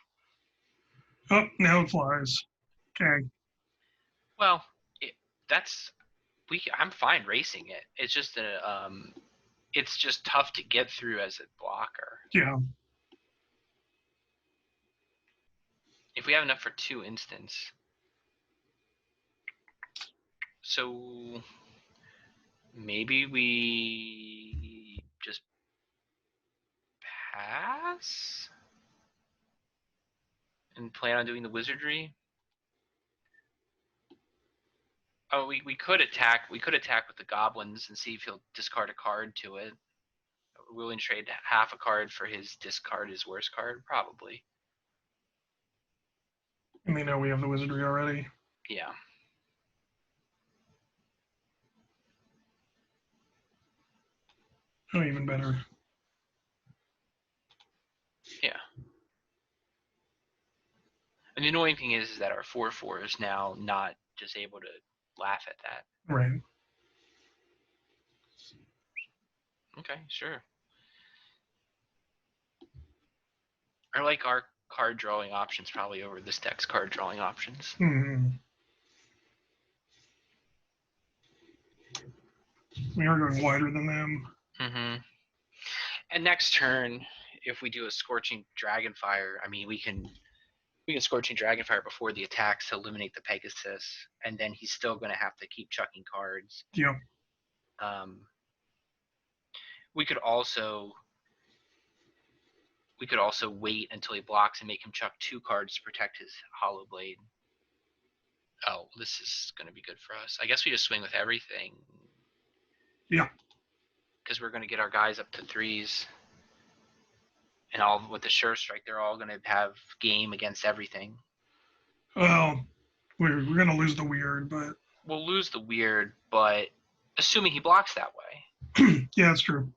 Oh, now it flies. Okay. Well, I'm fine racing it. It's just it's just tough to get through as a blocker. Yeah. If we have enough for 2 instants. So maybe we just pass and plan on doing the wizardry. Oh, we could attack. We could attack with the goblins and see if he'll discard a card to it. We're willing to trade half a card for his discard his worst card, probably. And they know we have the wizardry already. Yeah. Oh, even better. Yeah. And the annoying thing is that our 4/4 is now not just able to laugh at that. Right. Okay, sure. I like our card drawing options probably over this deck's card drawing options. Hmm. We are going wider than them. Mm-hmm. And next turn, if we do a Scorching Dragonfire, I mean, we can Scorching Dragonfire before the attacks to eliminate the Pegasus, and then he's still going to have to keep chucking cards. Yep. We could also wait until he blocks and make him chuck 2 cards to protect his Hollow Blade. Oh, this is going to be good for us. I guess we just swing with everything. Yeah. Because we're going to get our guys up to 3s. And all with the Sure Strike, they're all going to have game against everything. Well, we're going to lose the weird, but... We'll lose the weird, but assuming he blocks that way. Yeah, that's true.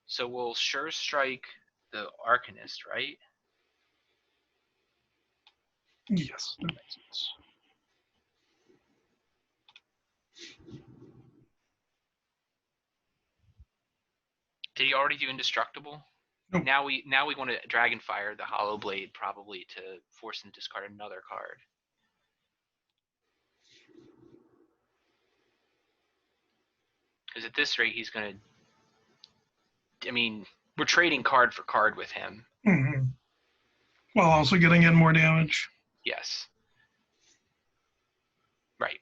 So we'll Sure Strike the Arcanist, right? Yes, that makes sense. Did he already do Indestructible? Nope. Now we want to Dragonfire the Hollow Blade probably to force him to discard another card. Because at this rate, he's going to... I mean, we're trading card for card with him. Mm-hmm. While also getting in more damage. Yes. Right.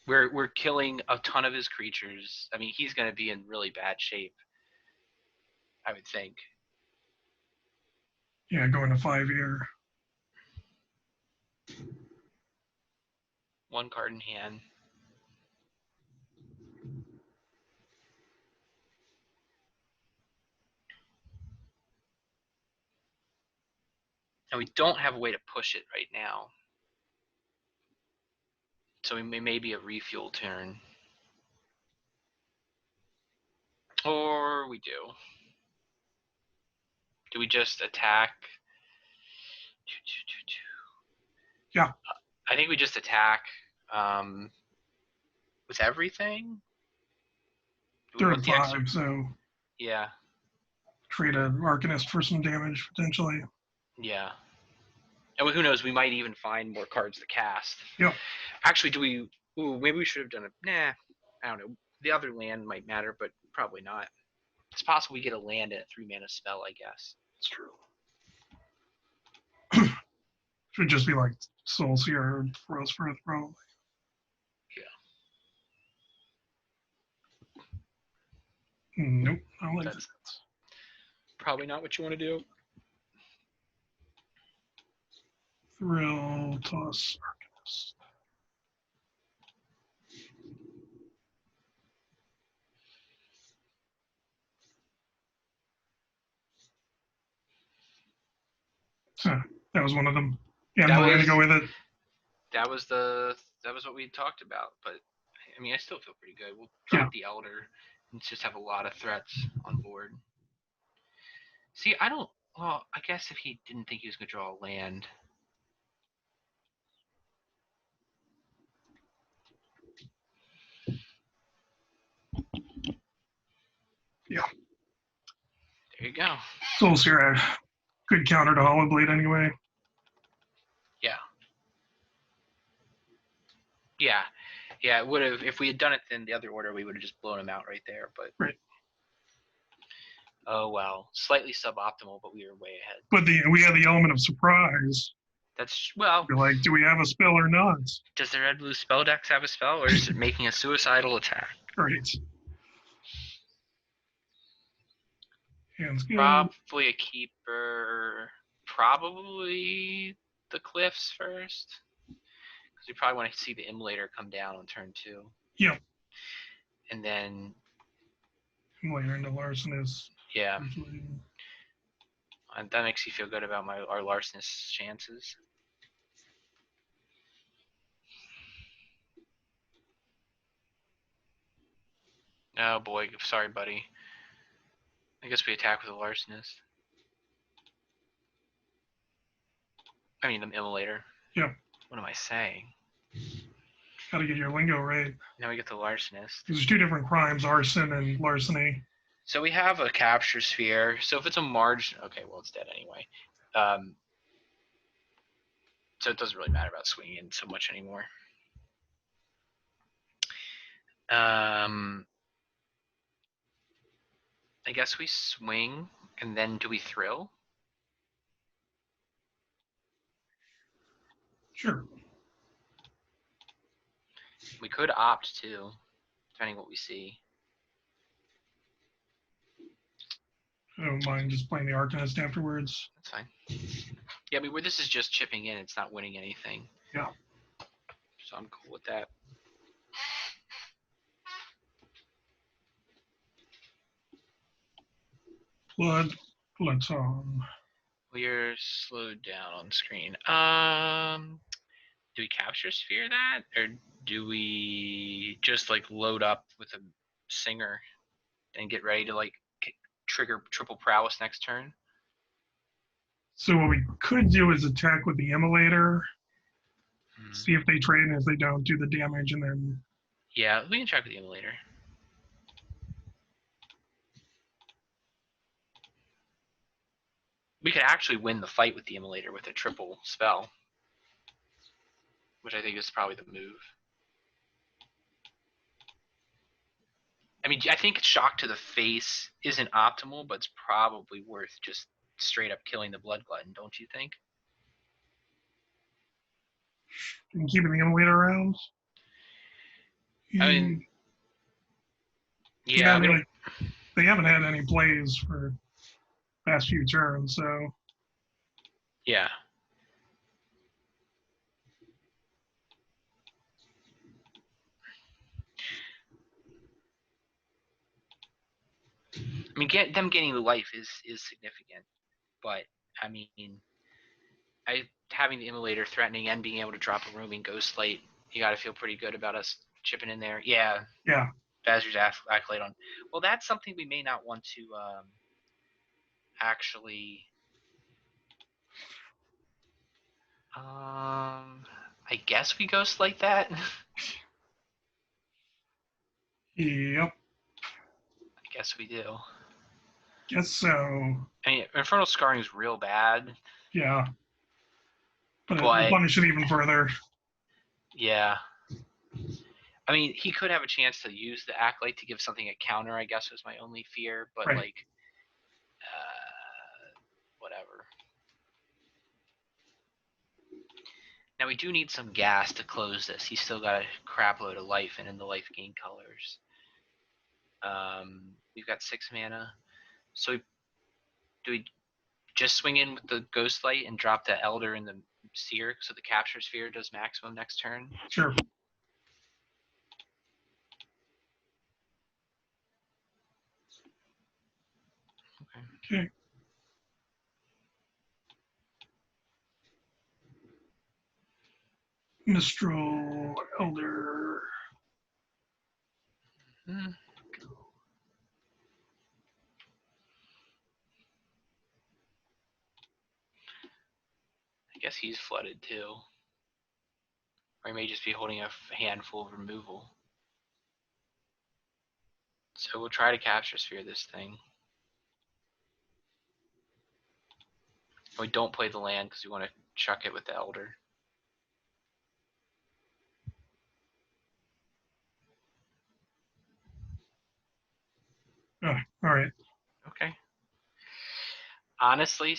We're killing a ton of his creatures. I mean, he's going to be in really bad shape, I would think. Yeah, going to 5 here. 1 card in hand. And we don't have a way to push it right now. So it may be a refuel turn. Or we do. Do we just attack? Yeah. I think we just attack with everything. They're With at the 5, so yeah. trade an Arcanist for some damage, potentially. Yeah. And who knows, we might even find more cards to cast. Yep. Actually, do we... Ooh, maybe we should have done it. Nah, I don't know. The other land might matter, but probably not. It's possible we get a land and a 3-mana spell, I guess. It's true. Should just be like Soul Seer for us, probably. Yeah. Nope, I don't like That's probably not what you want to do. Thrill, toss, Arcanist. That was one of them. Yeah, I'm going to go with it. That was what we talked about. But I mean, I still feel pretty good. We'll drop the Elder and just have a lot of threats on board. See, I don't. Well, I guess if he didn't think he was going to draw a land. Yeah. There you go. Soul Seer, good counter to Hollow Blade anyway. Yeah. Yeah. Yeah, it would have. If we had done it in the other order, we would have just blown him out right there. But right. Oh well, slightly suboptimal, but we were way ahead. But we had the element of surprise. That's well. You're like, do we have a spell or not? Does the red blue spell decks have a spell, or is it making a suicidal attack? Right. Hands good. Probably a keeper. Probably the Cliffs first. Because we probably want to see the Immolator come down on turn 2. Yep. And then, Later into Larcenous. yeah, Usually. and that makes you feel good about our Larcenous chances. Oh boy, sorry, buddy. I guess we attack with a Larcenous. I mean, the Immolator. Yep. What am I saying? Gotta get your lingo right. Now we get the Larcenous. There's 2 different crimes, arson and larceny. So we have a Capture Sphere. So if it's a margin, okay, well it's dead anyway. So it doesn't really matter about swinging in so much anymore. I guess we swing, and then do we thrill? Sure. We could opt to, depending what we see. I don't mind just playing the Arcanist afterwards. That's fine. Yeah, I mean, where this is just chipping in, it's not winning anything. Yeah. So I'm cool with that. Blood. Let's We're slowed down on screen. Do we Capture Sphere that, or do we just like load up with a Singer and get ready to like trigger triple prowess next turn? So what we could do is attack with the Immolator, see if they trade, and if they don't, do the damage, and then... Yeah, we can check with the Immolator. We could actually win the fight with the Immolator with a triple spell, which I think is probably the move. I mean, I think Shock to the Face isn't optimal, but it's probably worth just straight up killing the Blood Glutton, don't you think? And keeping the Immolator around? I mean, yeah, they haven't had any plays for the past few turns, so... Yeah. I mean, them getting the life is significant, but I mean, having the Immolator threatening and being able to drop a roaming Ghostlight, you got to feel pretty good about us chipping in there. Yeah. Yeah. Bazir's Acolyte on. Well, that's something we may not want to actually. I guess we Ghostlight that. Yep. I guess we do. Guess so. I mean, Infernal Scarring is real bad. Yeah. But it'll punish it even further. Yeah. I mean, he could have a chance to use the Acolyte to give something a counter, I guess was my only fear. But, right. like, whatever. Now, we do need some gas to close this. He's still got a crap load of life and in the life gain colors. We've got 6 mana. So do we just swing in with the Ghostlight and drop the Elder and the Seer so the Capture Sphere does maximum next turn? Sure. Okay. Mistral, Elder. I guess he's flooded too. Or he may just be holding a handful of removal. So we'll try to Capture Sphere this thing. We don't play the land because we want to chuck it with the Elder. Oh, all right. Okay. Honestly,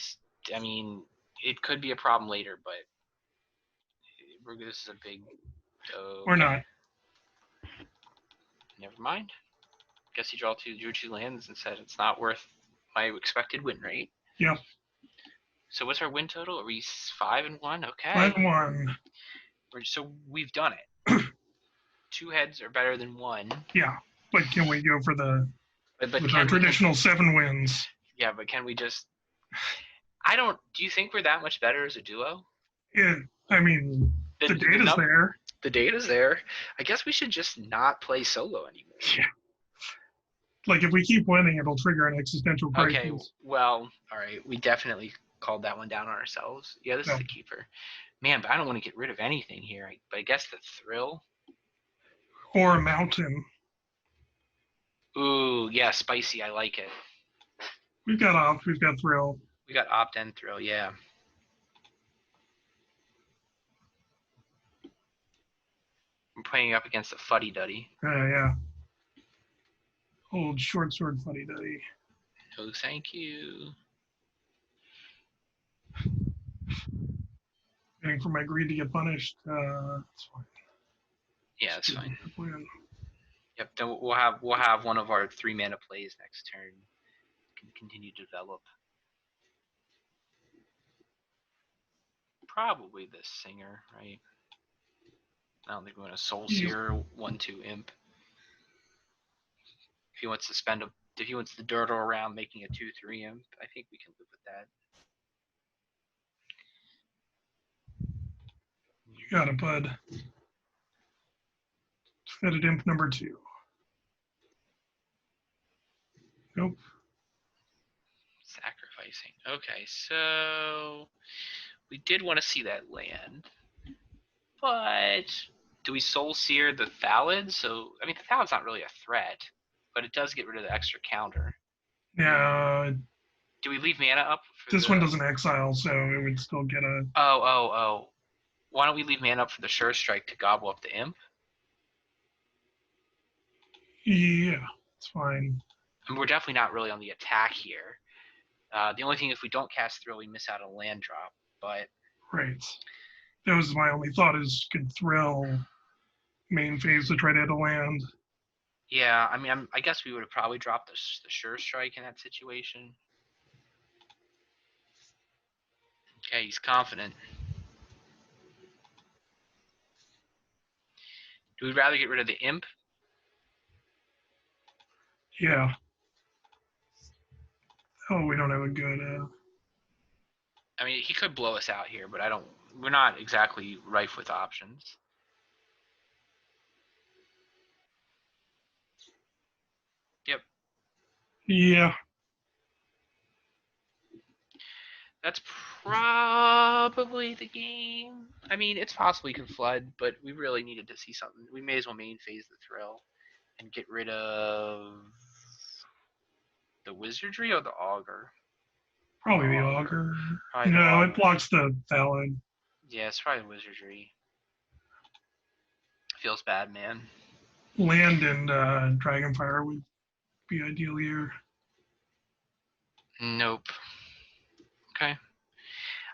I mean, it could be a problem later, but this is a big... Or not. Never mind. Guess he drew 2 lands and said it's not worth my expected win rate. Yep. So what's our win total? Are we 5-1? Okay. 5-1. So we've done it. 2 heads are better than 1. Yeah, but can we go for the But with can our we traditional 7 wins? Yeah, but can we just? Do you think we're that much better as a duo? I mean, the data's there. The data's there. I guess we should just not play solo anymore. Yeah. Like if we keep winning, it'll trigger an existential crisis. Okay, well, all right. We definitely called that one down on ourselves. Yeah, this is the keeper. Man, but I don't want to get rid of anything here. But I guess the thrill. Or a mountain. Ooh, yeah, spicy. I like it. We've got opt, we've got thrill. We got opt and thrill, yeah. I'm playing up against a fuddy duddy. Yeah. Old short sword fuddy duddy. Oh, thank you. Waiting for my greed to get punished. That's fine. Yeah, that's fine. Plan. Yep. Then we'll have one of our 3 mana plays next turn. Can continue to develop. Probably the singer, right? I don't think we're gonna Soul Seer 1/2 imp. If he wants to if he wants to dirtle around making a 2/3 imp, I think we can live with that. You got it, bud. Fetid imp number 2. Nope. Sacrificing. Okay, so we did want to see that land, but do we Soul Seer the Thallid? So I mean, the Thallid's not really a threat, but it does get rid of the extra counter. Yeah. Do we leave mana up? This one doesn't exile, so it would still get a. Oh. Why don't we leave mana up for the Sure Strike to gobble up the imp? Yeah, it's fine. And we're definitely not really on the attack here. The only thing, if we don't cast Thrill, we miss out on a land drop. But right. That was my only thought, is could Thrill main phase to try to hit a land. Yeah, I mean, I guess we would have probably dropped the Sure Strike in that situation. Okay, he's confident. Do we rather get rid of the imp? Yeah. Oh, we don't have a good. I mean, he could blow us out here, but we're not exactly rife with options. Yep. Yeah. That's probably the game. I mean, it's possible he can flood, but we really needed to see something. We may as well main phase the Thrill and get rid of the Wizardry or the Augur. Probably the Augur. Probably no, the Augur. It blocks the Thallid. Yeah, it's probably the Wizardry. Feels bad, man. Land and Dragonfire would be ideal here. Nope. Okay.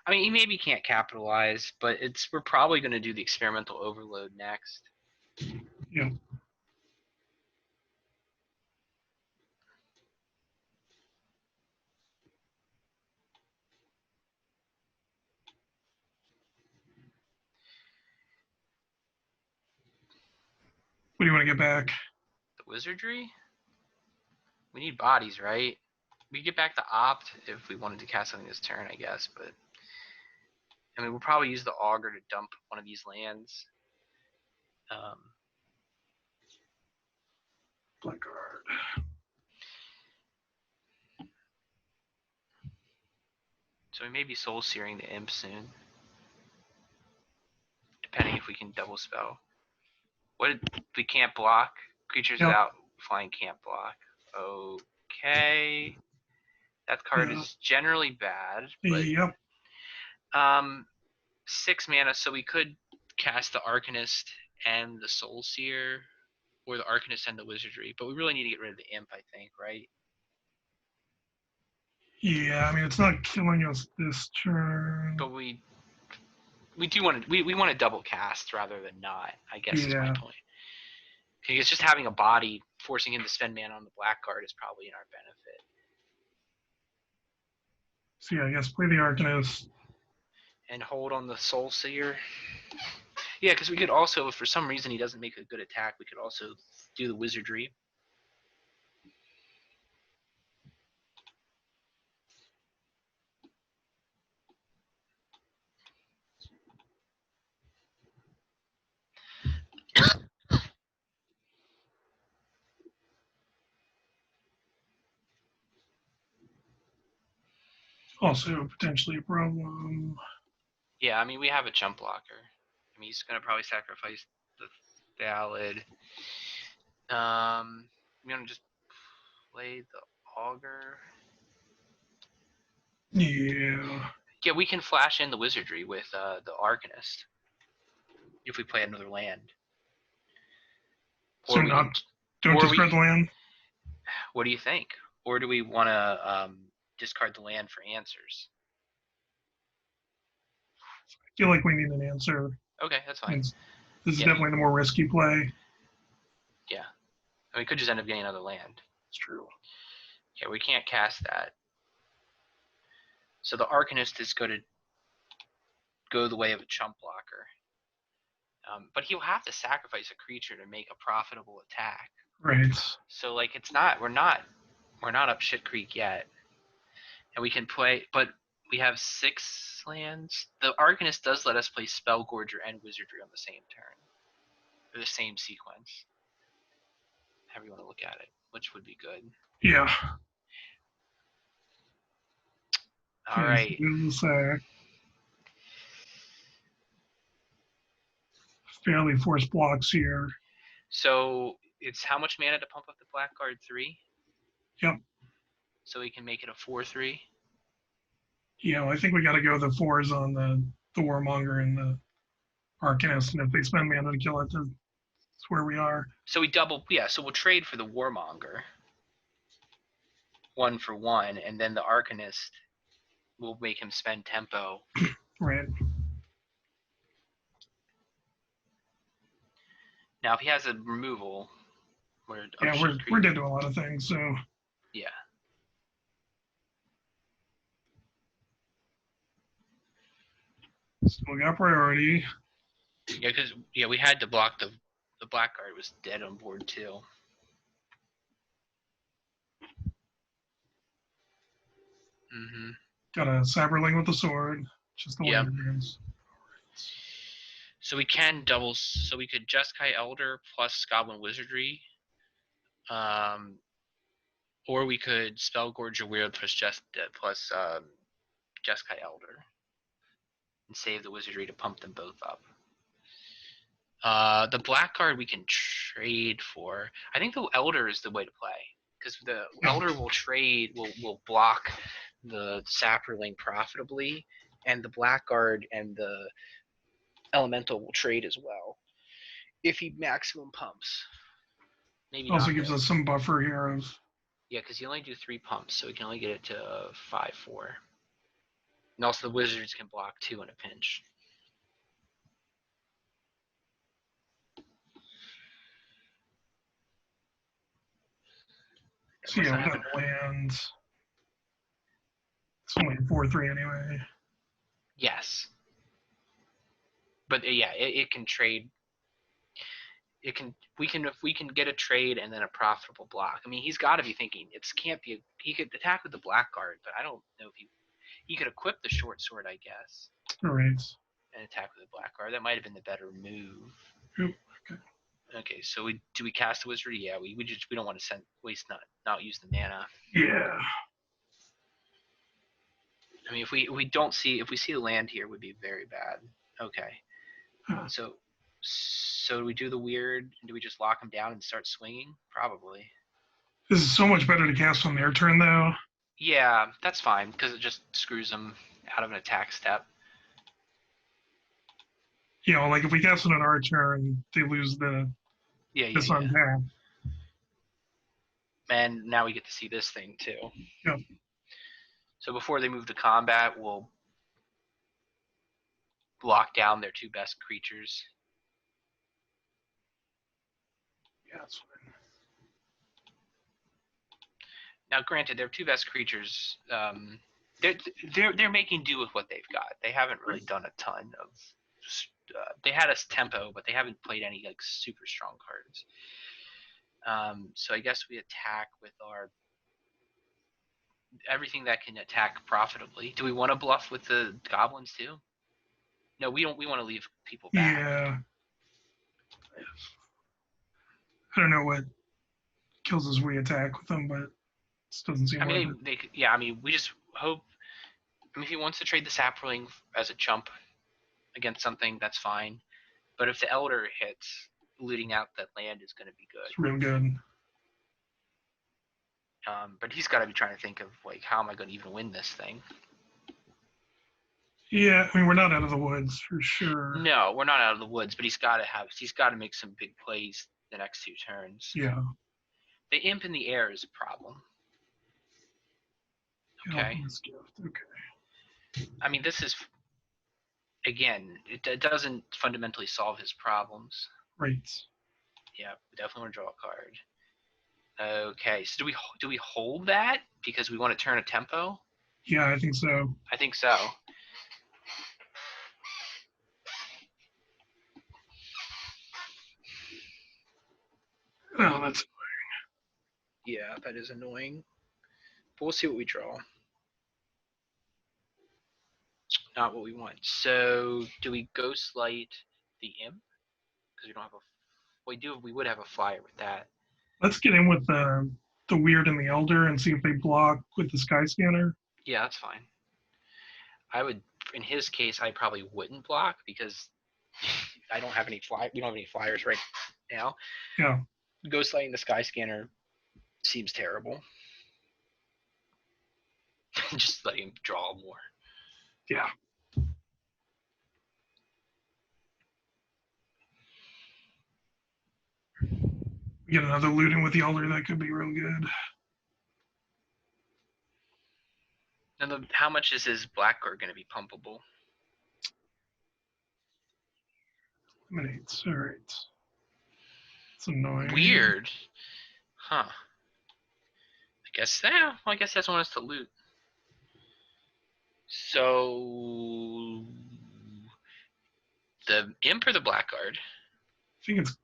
I mean, he maybe can't capitalize, but we're probably going to do the Experimental Overload next. Yeah. What do you want to get back? The Wizardry? We need bodies, right? We get back the Opt if we wanted to cast something this turn, I guess, but I mean, we'll probably use the Augur to dump one of these lands. Blackguard. So we may be Soul Searing the Imp soon. Depending if we can double spell. What if we can't block? Creatures without flying can't block. Okay. That card is generally bad. But, yep. 6 mana, so we could cast the Arcanist and the Soul Seer, or the Arcanist and the Wizardry, but we really need to get rid of the Imp, I think, right? Yeah, I mean, it's not killing us this turn. But we do want to we want to double cast rather than not, I guess is my point. Because just having a body forcing him to spend mana on the black card is probably in our benefit. So yeah, I guess play the Arcanist. And hold on the Soul Seer. Yeah, because we could also, if for some reason he doesn't make a good attack, we could also do the wizardry. Also potentially a problem. Yeah, I mean, we have a jump blocker. I mean, he's going to probably sacrifice the Thallid. We're going to just play the Augur. Yeah. Yeah, we can flash in the wizardry with the Arcanist if we play another land. So don't discard the land? What do you think? Or do we want to discard the land for answers? I feel like we need an answer. Okay, that's fine. This is definitely the more risky play. Yeah. I mean, we could just end up getting another land. It's true. Yeah, we can't cast that. So the Arcanist is going to go the way of a chump blocker. But he'll have to sacrifice a creature to make a profitable attack. Right. So like we're not up shit creek yet. And we can play, but we have 6 lands. The Arcanist does let us play Spellgorger and Wizardry on the same turn. Or the same sequence. However you want to look at it, which would be good. Yeah. All right. Fairly forced blocks here. So it's how much mana to pump up the Blackguard? 3? Yep. So we can make it a 4/3. Yeah, well, I think we got to go the 4s on the Warmonger and the Arcanist, and if they spend mana to kill it, that's where we are. So so we'll trade for the Warmonger. 1 for 1, and then the Arcanist will make him spend tempo. Right. Now, if he has a removal, we're dead to a lot of things. So yeah. Still got priority. Yeah, because we had to block the Blackguard was dead on board too. Mm-hmm. Got a Cyberling with the sword. Just the Yep. one. So we can double. So we could Jeskai Elder plus Goblin Wizardry, or we could Spellgorger Weird plus Jeskai Elder, and save the Wizardry to pump them both up. The Blackguard we can trade for. I think the Elder is the way to play because the Elder will trade, will block the Saproling profitably, and the Blackguard and the Elemental will trade as well if he maximum pumps. Maybe also gives us some buffer here of. Yeah, because you only do 3 pumps, so we can only get it to 5/4. And also the Wizards can block 2 in a pinch. So yeah, we got lands. It's only 4/3 anyway. Yes. But yeah, it can trade. If we can get a trade and then a profitable block. I mean, he's got to be thinking he could attack with the Blackguard, but I don't know if he could equip the short sword, I guess. Right. And attack with the Blackguard. That might have been the better move. Yep. Okay. Okay, so we cast the Wizard? Yeah, we don't want to not use the mana. Yeah. I mean, if we see the land here, it would be very bad. Okay. So do we do the weird? Do we just lock them down and start swinging? Probably. This is so much better to cast on their turn, though. Yeah, that's fine because it just screws them out of an attack step. You know, like if we cast it on our turn, they lose this on tap. And now we get to see this thing too. Yep. So before they move to combat, we'll lock down their 2 best creatures. Yeah, that's fine. Now, granted, their 2 best creatures, they're making do with what they've got. They haven't really done a ton of they had us tempo, but they haven't played any like super strong cards. So I guess we attack with our everything that can attack profitably. Do we want to bluff with the goblins too? No, we don't. We want to leave people back. Yeah. I don't know what kills us we attack with them, but this doesn't seem I worth mean, it. I mean, we just hope. I mean, if he wants to trade the sapling as a chump against something, that's fine. But if the elder hits, looting out that land is going to be good. It's real good. But he's got to be trying to think of like, how am I going to even win this thing? Yeah, I mean, we're not out of the woods for sure. No, we're not out of the woods, but he's got to make some big plays the next 2 turns. Yeah. The imp in the air is a problem. Okay. Okay. I mean, this is, again, it doesn't fundamentally solve his problems. Right. Yeah, we definitely want to draw a card. Okay, so do we hold that because we want to turn a tempo? Yeah, I think so. I think so. Oh, that's Yeah, that is annoying. But we'll see what we draw. Not what we want. So, do we Ghostlight the imp? Because we don't have a. We would have a flyer with that. Let's get in with the weird and the elder and see if they block with the sky scanner. Yeah, that's fine. I would, in his case, I probably wouldn't block because I don't have any we don't have any flyers right now. Yeah. Ghostlighting the sky scanner seems terrible. Just letting him draw more. Yeah. We get another looting with the elder, that could be real good. And how much is his blackguard going to be pumpable? Eliminates. All right. It's annoying. Weird. Huh. I guess I guess that's one us to loot. So the imp or the blackguard? I think it's.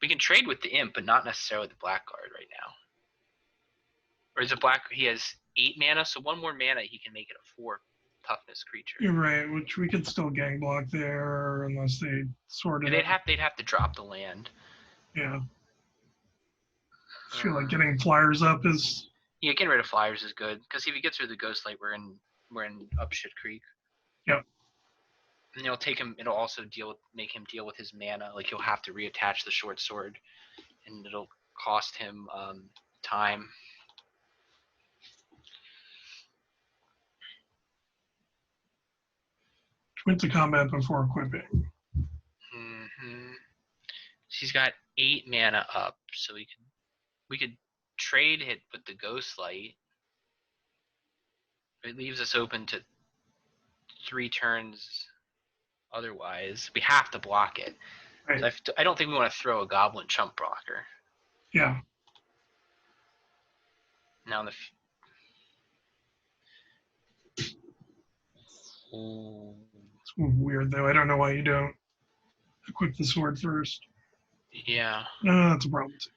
We can trade with the imp, but not necessarily the blackguard right now. Or is it black? He has 8 mana, so 1 more mana he can make it a 4 toughness creature. You're right, which we could still gang block there unless they sort it. They'd have to drop the land. Yeah. I feel like getting flyers up is. Yeah, getting rid of flyers is good because if he gets rid of the Ghostlight, we're in up shit creek. Yep. And it'll also make him deal with his mana. Like he'll have to reattach the short sword, and it'll cost him time. Went to combat before equipping. Mm-hmm. He's got 8 mana up, so we could trade it with the Ghostlight. It leaves us open to 3 turns. Otherwise, we have to block it. Right. I don't think we want to throw a goblin chump blocker. Yeah. Now Ooh. It's weird though. I don't know why you don't equip the sword first. Yeah. That's a problem too.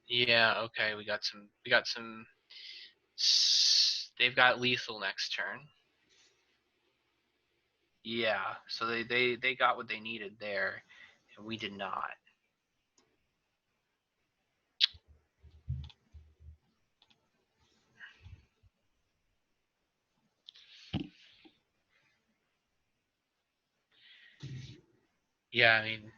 Yeah. Okay. We got some. They've got lethal next turn. Yeah. So they got what they needed there, and we did not. Yeah, I mean,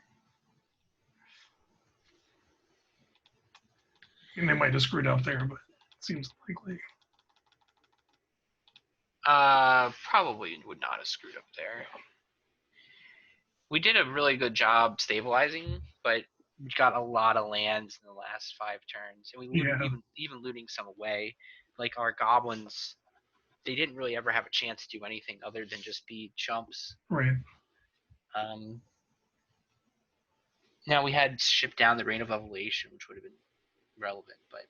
they might have screwed up there, but it seems likely. probably would not have screwed up there. We did a really good job stabilizing, but we got a lot of lands in the last 5 turns, and we even looting some away. Like our goblins, they didn't really ever have a chance to do anything other than just be chumps. Right. Now we had shipped down the Rain of Evolution, which would have been relevant, but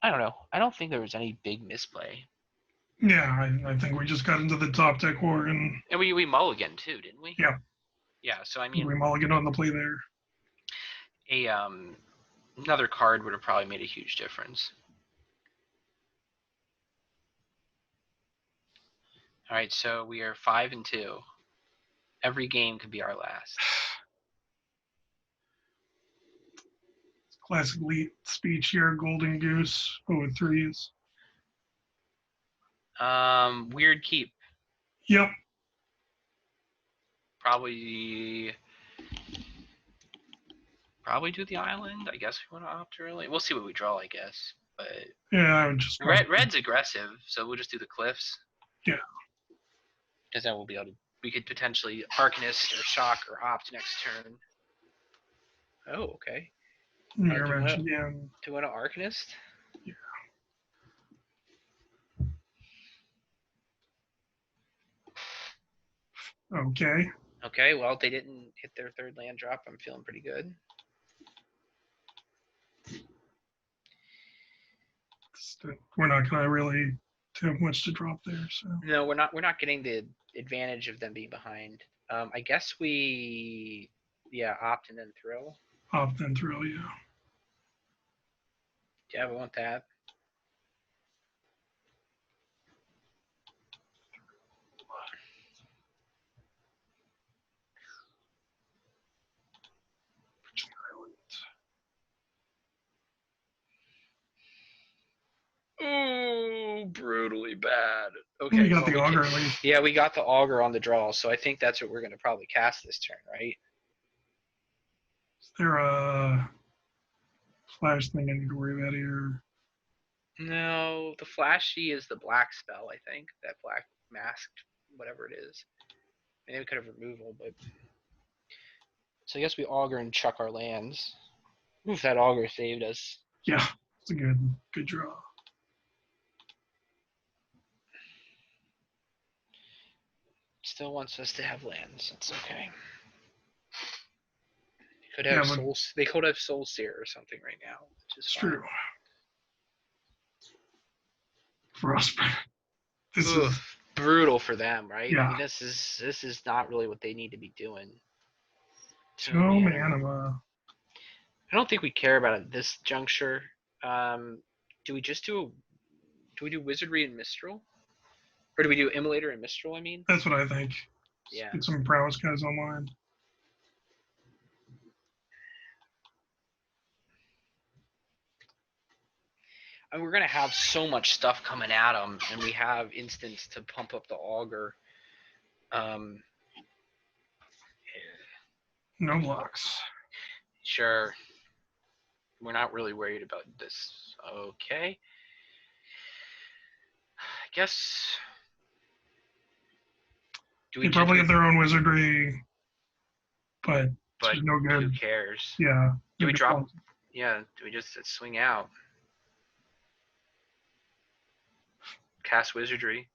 I don't know. I don't think there was any big misplay. Yeah, I think we just got into the top deck war, and And we mulliganed too, didn't we? Yeah. Yeah. So I mean, we mulligan on the play there. a another card would have probably made a huge difference. All right, so we are 5-2. Every game could be our last. Classic elite speech here, Golden Goose, 0-3s. Weird keep. Yep. Probably do the island. I guess we want to opt early. We'll see what we draw, I guess. But Yeah, I would just red's aggressive, so we'll just do the cliffs. Yeah. Because then we'll be able to. We could potentially Arcanist or Shock or opt next turn. Oh, okay. Mirror match again. Do you want to Arcanist? Yeah. Okay. Okay, well, they didn't hit their third land drop. I'm feeling pretty good. We're not gonna really have much to drop there, so. No, we're not getting the advantage of them being behind. I guess we, opt and then throw. Opt then throw, yeah. Yeah, we want that. Oh, brutally bad. Okay, We got the auger at least. Yeah, we got the auger on the draw, so I think that's what we're going to probably cast this turn, right? Is there a flash thing I need to worry about here? No, the flashy is the black spell, I think. That black masked, whatever it is. Maybe we could have removal, but. So I guess we auger and chuck our lands. Oof, that auger saved us. Yeah, it's a good draw. Still wants us to have lands. It's okay. Could have they could have Soul Seer or something right now, which is fine. True. Frostbite. This is brutal for them, right? Yeah. I mean, this is not really what they need to be doing. Tome Anima. I don't think we care about it at this juncture. Do we just do Wizardry and Mistral? Or do we do Immolator and Mistral, I mean? That's what I think. Yeah. Get some prowess guys online. I mean, we're going to have so much stuff coming at them, and we have instants to pump up the auger. No blocks. Sure. We're not really worried about this. Okay. I guess. They probably have their own wizardry, but no good. Who cares? Yeah. Do we drop? Yeah. Do we just swing out? Cast wizardry.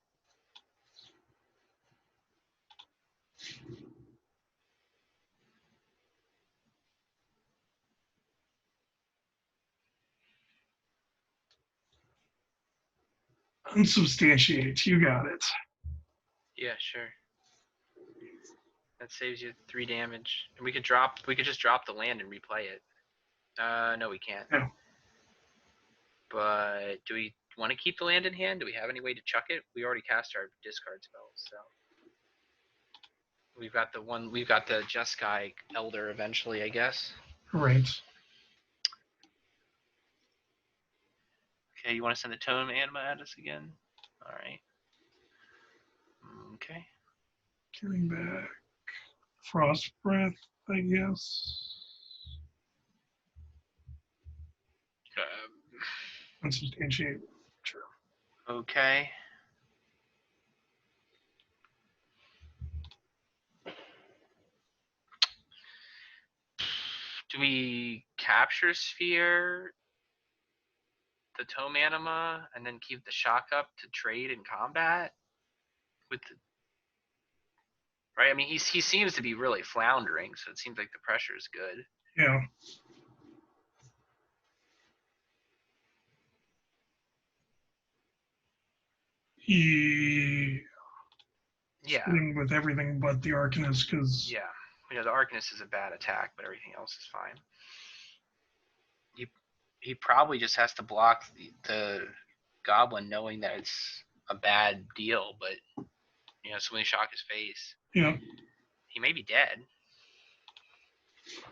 Unsubstantiate. You got it. Yeah, sure. That saves you 3 damage. And we could just drop the land and replay it. No, we can't. No. But do we want to keep the land in hand? Do we have any way to chuck it? We already cast our discard spells, so. We've got the Jeskai Elder eventually, I guess. Right. Okay, you want to send the Tome Anima at us again? Alright. Okay. Getting back. Frost Breath, I guess. Unsubstantiate. Sure. Okay. Do we capture Sphere, the Tome Anima, and then keep the shock up to trade in combat? With the right? I mean, he seems to be really floundering, so it seems like the pressure is good. Yeah. He Yeah. sitting with everything but the Arcanist because Yeah. You know, the Arcanist is a bad attack, but everything else is fine. He probably just has to block the Goblin knowing that it's a bad deal, but, you know, so when they shock his face, yeah, he may be dead.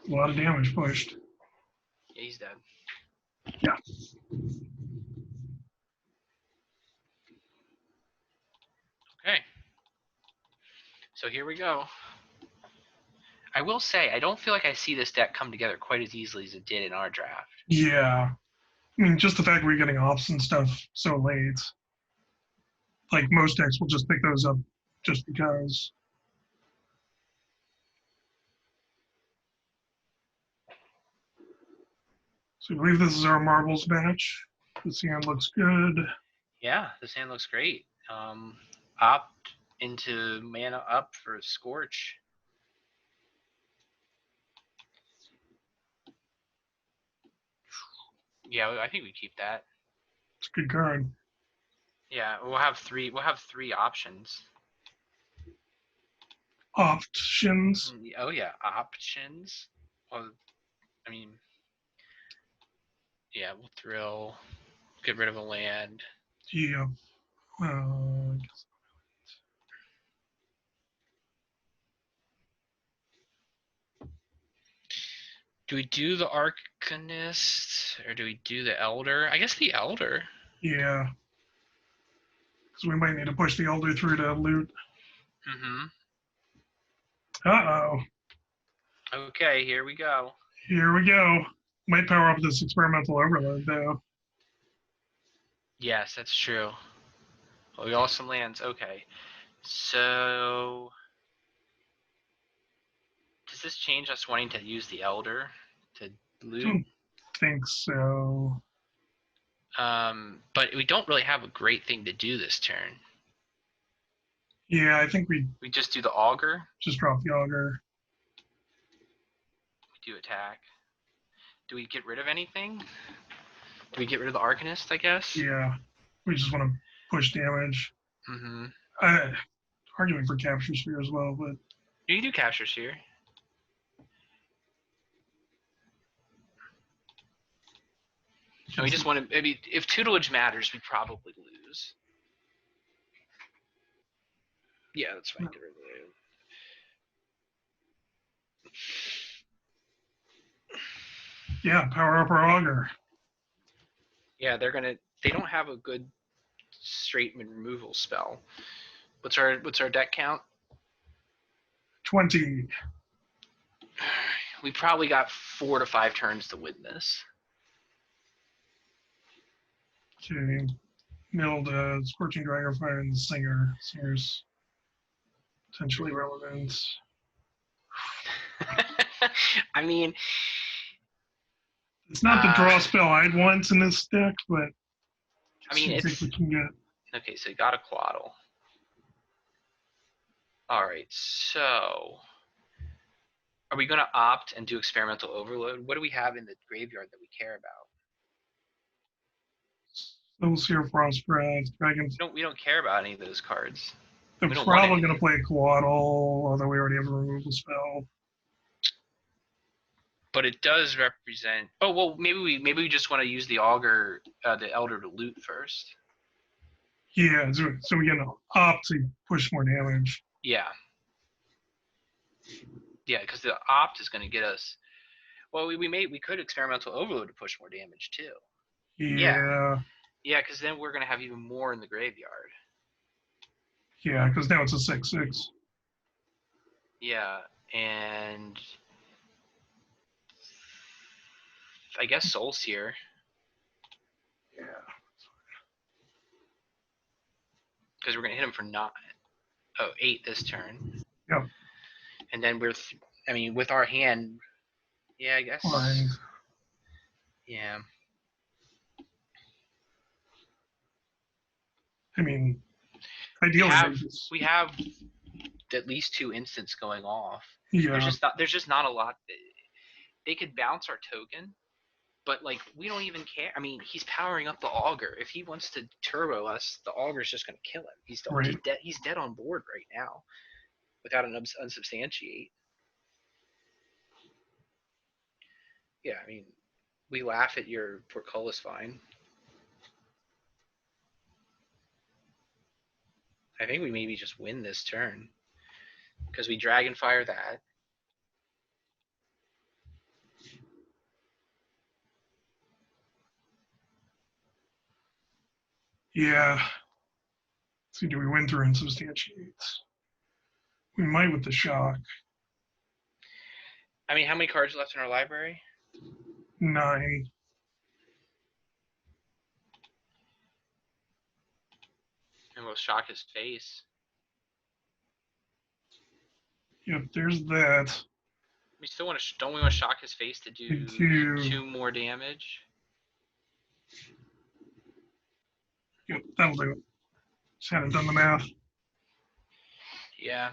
a lot of damage pushed. Yeah, he's dead. Yeah. Okay. So here we go. I will say, I don't feel like I see this deck come together quite as easily as it did in our draft. Yeah. I mean, just the fact we're getting offs and stuff so late. Like most decks will just pick those up just because. So I believe this is our marbles match. This hand looks good. Yeah, this hand looks great. Opt into mana up for Scorch. Yeah, I think we keep that. It's a good card. Yeah, we'll have three options. Options. Oh yeah, options. Well, I mean, yeah, we'll thrill, get rid of a land. Yeah. I guess. Do we do the Arcanist or do we do the Elder? I guess the Elder. Yeah. Because we might need to push the Elder through to loot. Mm-hmm. Uh-oh. Okay, here we go. Here we go. Might power up this experimental overload, though. Yes, that's true. Well, we lost some lands. Okay. So does this change us wanting to use the Elder to loot? Don't think so. But we don't really have a great thing to do this turn. Yeah, I think we We just do the Augur. just drop the Augur. We do attack. Do we get rid of anything? Do we get rid of the Arcanist, I guess? Yeah. We just want to push damage. Mm-hmm. Arguing for Capture Sphere as well, but You can do Capture Sphere. And we just want to, maybe, if tutelage matters, we probably lose. Yeah, that's fine. Get rid of it. yeah, power up our Augur. Yeah, they don't have a good straight removal spell. What's our deck count? 20. We probably got 4 to 5 turns to win this. Okay. Milled Scorching Dragonfire and the Singer. Singer's potentially relevant. I mean, It's not the draw spell I'd want in this deck, but I mean, I think it's we can get. okay. So you got a Quaddle. All right. So are we going to opt and do experimental overload? What do we have in the graveyard that we care about? Soulseer, Frostwrath, Dragon. We don't care about any of those cards. They're we don't want probably going to anything. play Coatl, although we already have a removal spell. But it does represent. Oh well, maybe we just want to use the Augur, the Elder to loot first. Yeah, so we get an opt to push more damage. Yeah. Yeah, because the opt is going to get us. Well, we could experimental overload to push more damage too. Yeah. Yeah, because then we're going to have even more in the graveyard. Yeah, because now it's a 6/6. Yeah, and I guess Soulseer. Yeah. Because we're going to hit him for 8 this turn. Yep. And then with our hand, yeah, I guess. Fine. Yeah. I mean, ideally, we have at least 2 instants going off. Yeah. There's just not a lot. They could bounce our token, But like, we don't even care. I mean, he's powering up the auger. If he wants to turbo us, the auger's just gonna kill him. He's Right. dead. He's dead on board right now, without an unsubstantiate. Yeah, I mean, we laugh at your portcullis vine. I think we maybe just win this turn because we Dragonfire that. Yeah. Let's see, do we win through insubstantiates? We might with the shock. I mean, how many cards are left in our library? 9. And we'll shock his face. Yep, there's that. We still want to. Don't we want to shock his face to do 2 more damage? Yep, that'll do it. Just haven't done the math. Yeah.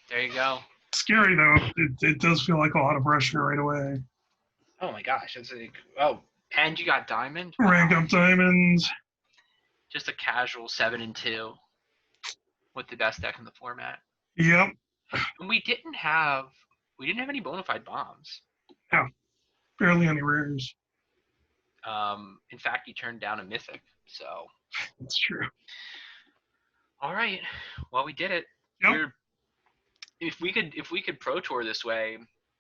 There you go. Scary though. It does feel like a lot of pressure right away. Oh my gosh, that's like, oh, and you got diamond. Rank up diamonds. Just a casual 7-2 with the best deck in the format. Yep. And we didn't have any bona fide bombs. Barely any rares. In fact, you turned down a mythic. So. That's true. All right. Well, we did it. Yep. If we could pro tour this way,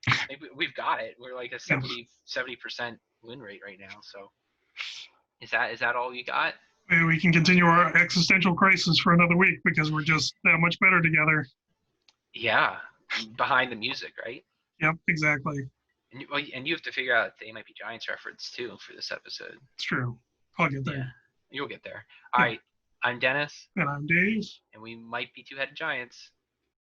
I think we've got it. We're like a 70% win rate right now. So. Is that all you got? Maybe we can continue our existential crisis for another week because we're just that much better together. Yeah, behind the music, right? Yep, exactly. And you have to figure out They Might Be Giants reference too for this episode. It's true. I'll get there. Yeah, you'll get there. All right, I'm Dennis. And I'm Dave. And we might be two-headed giants.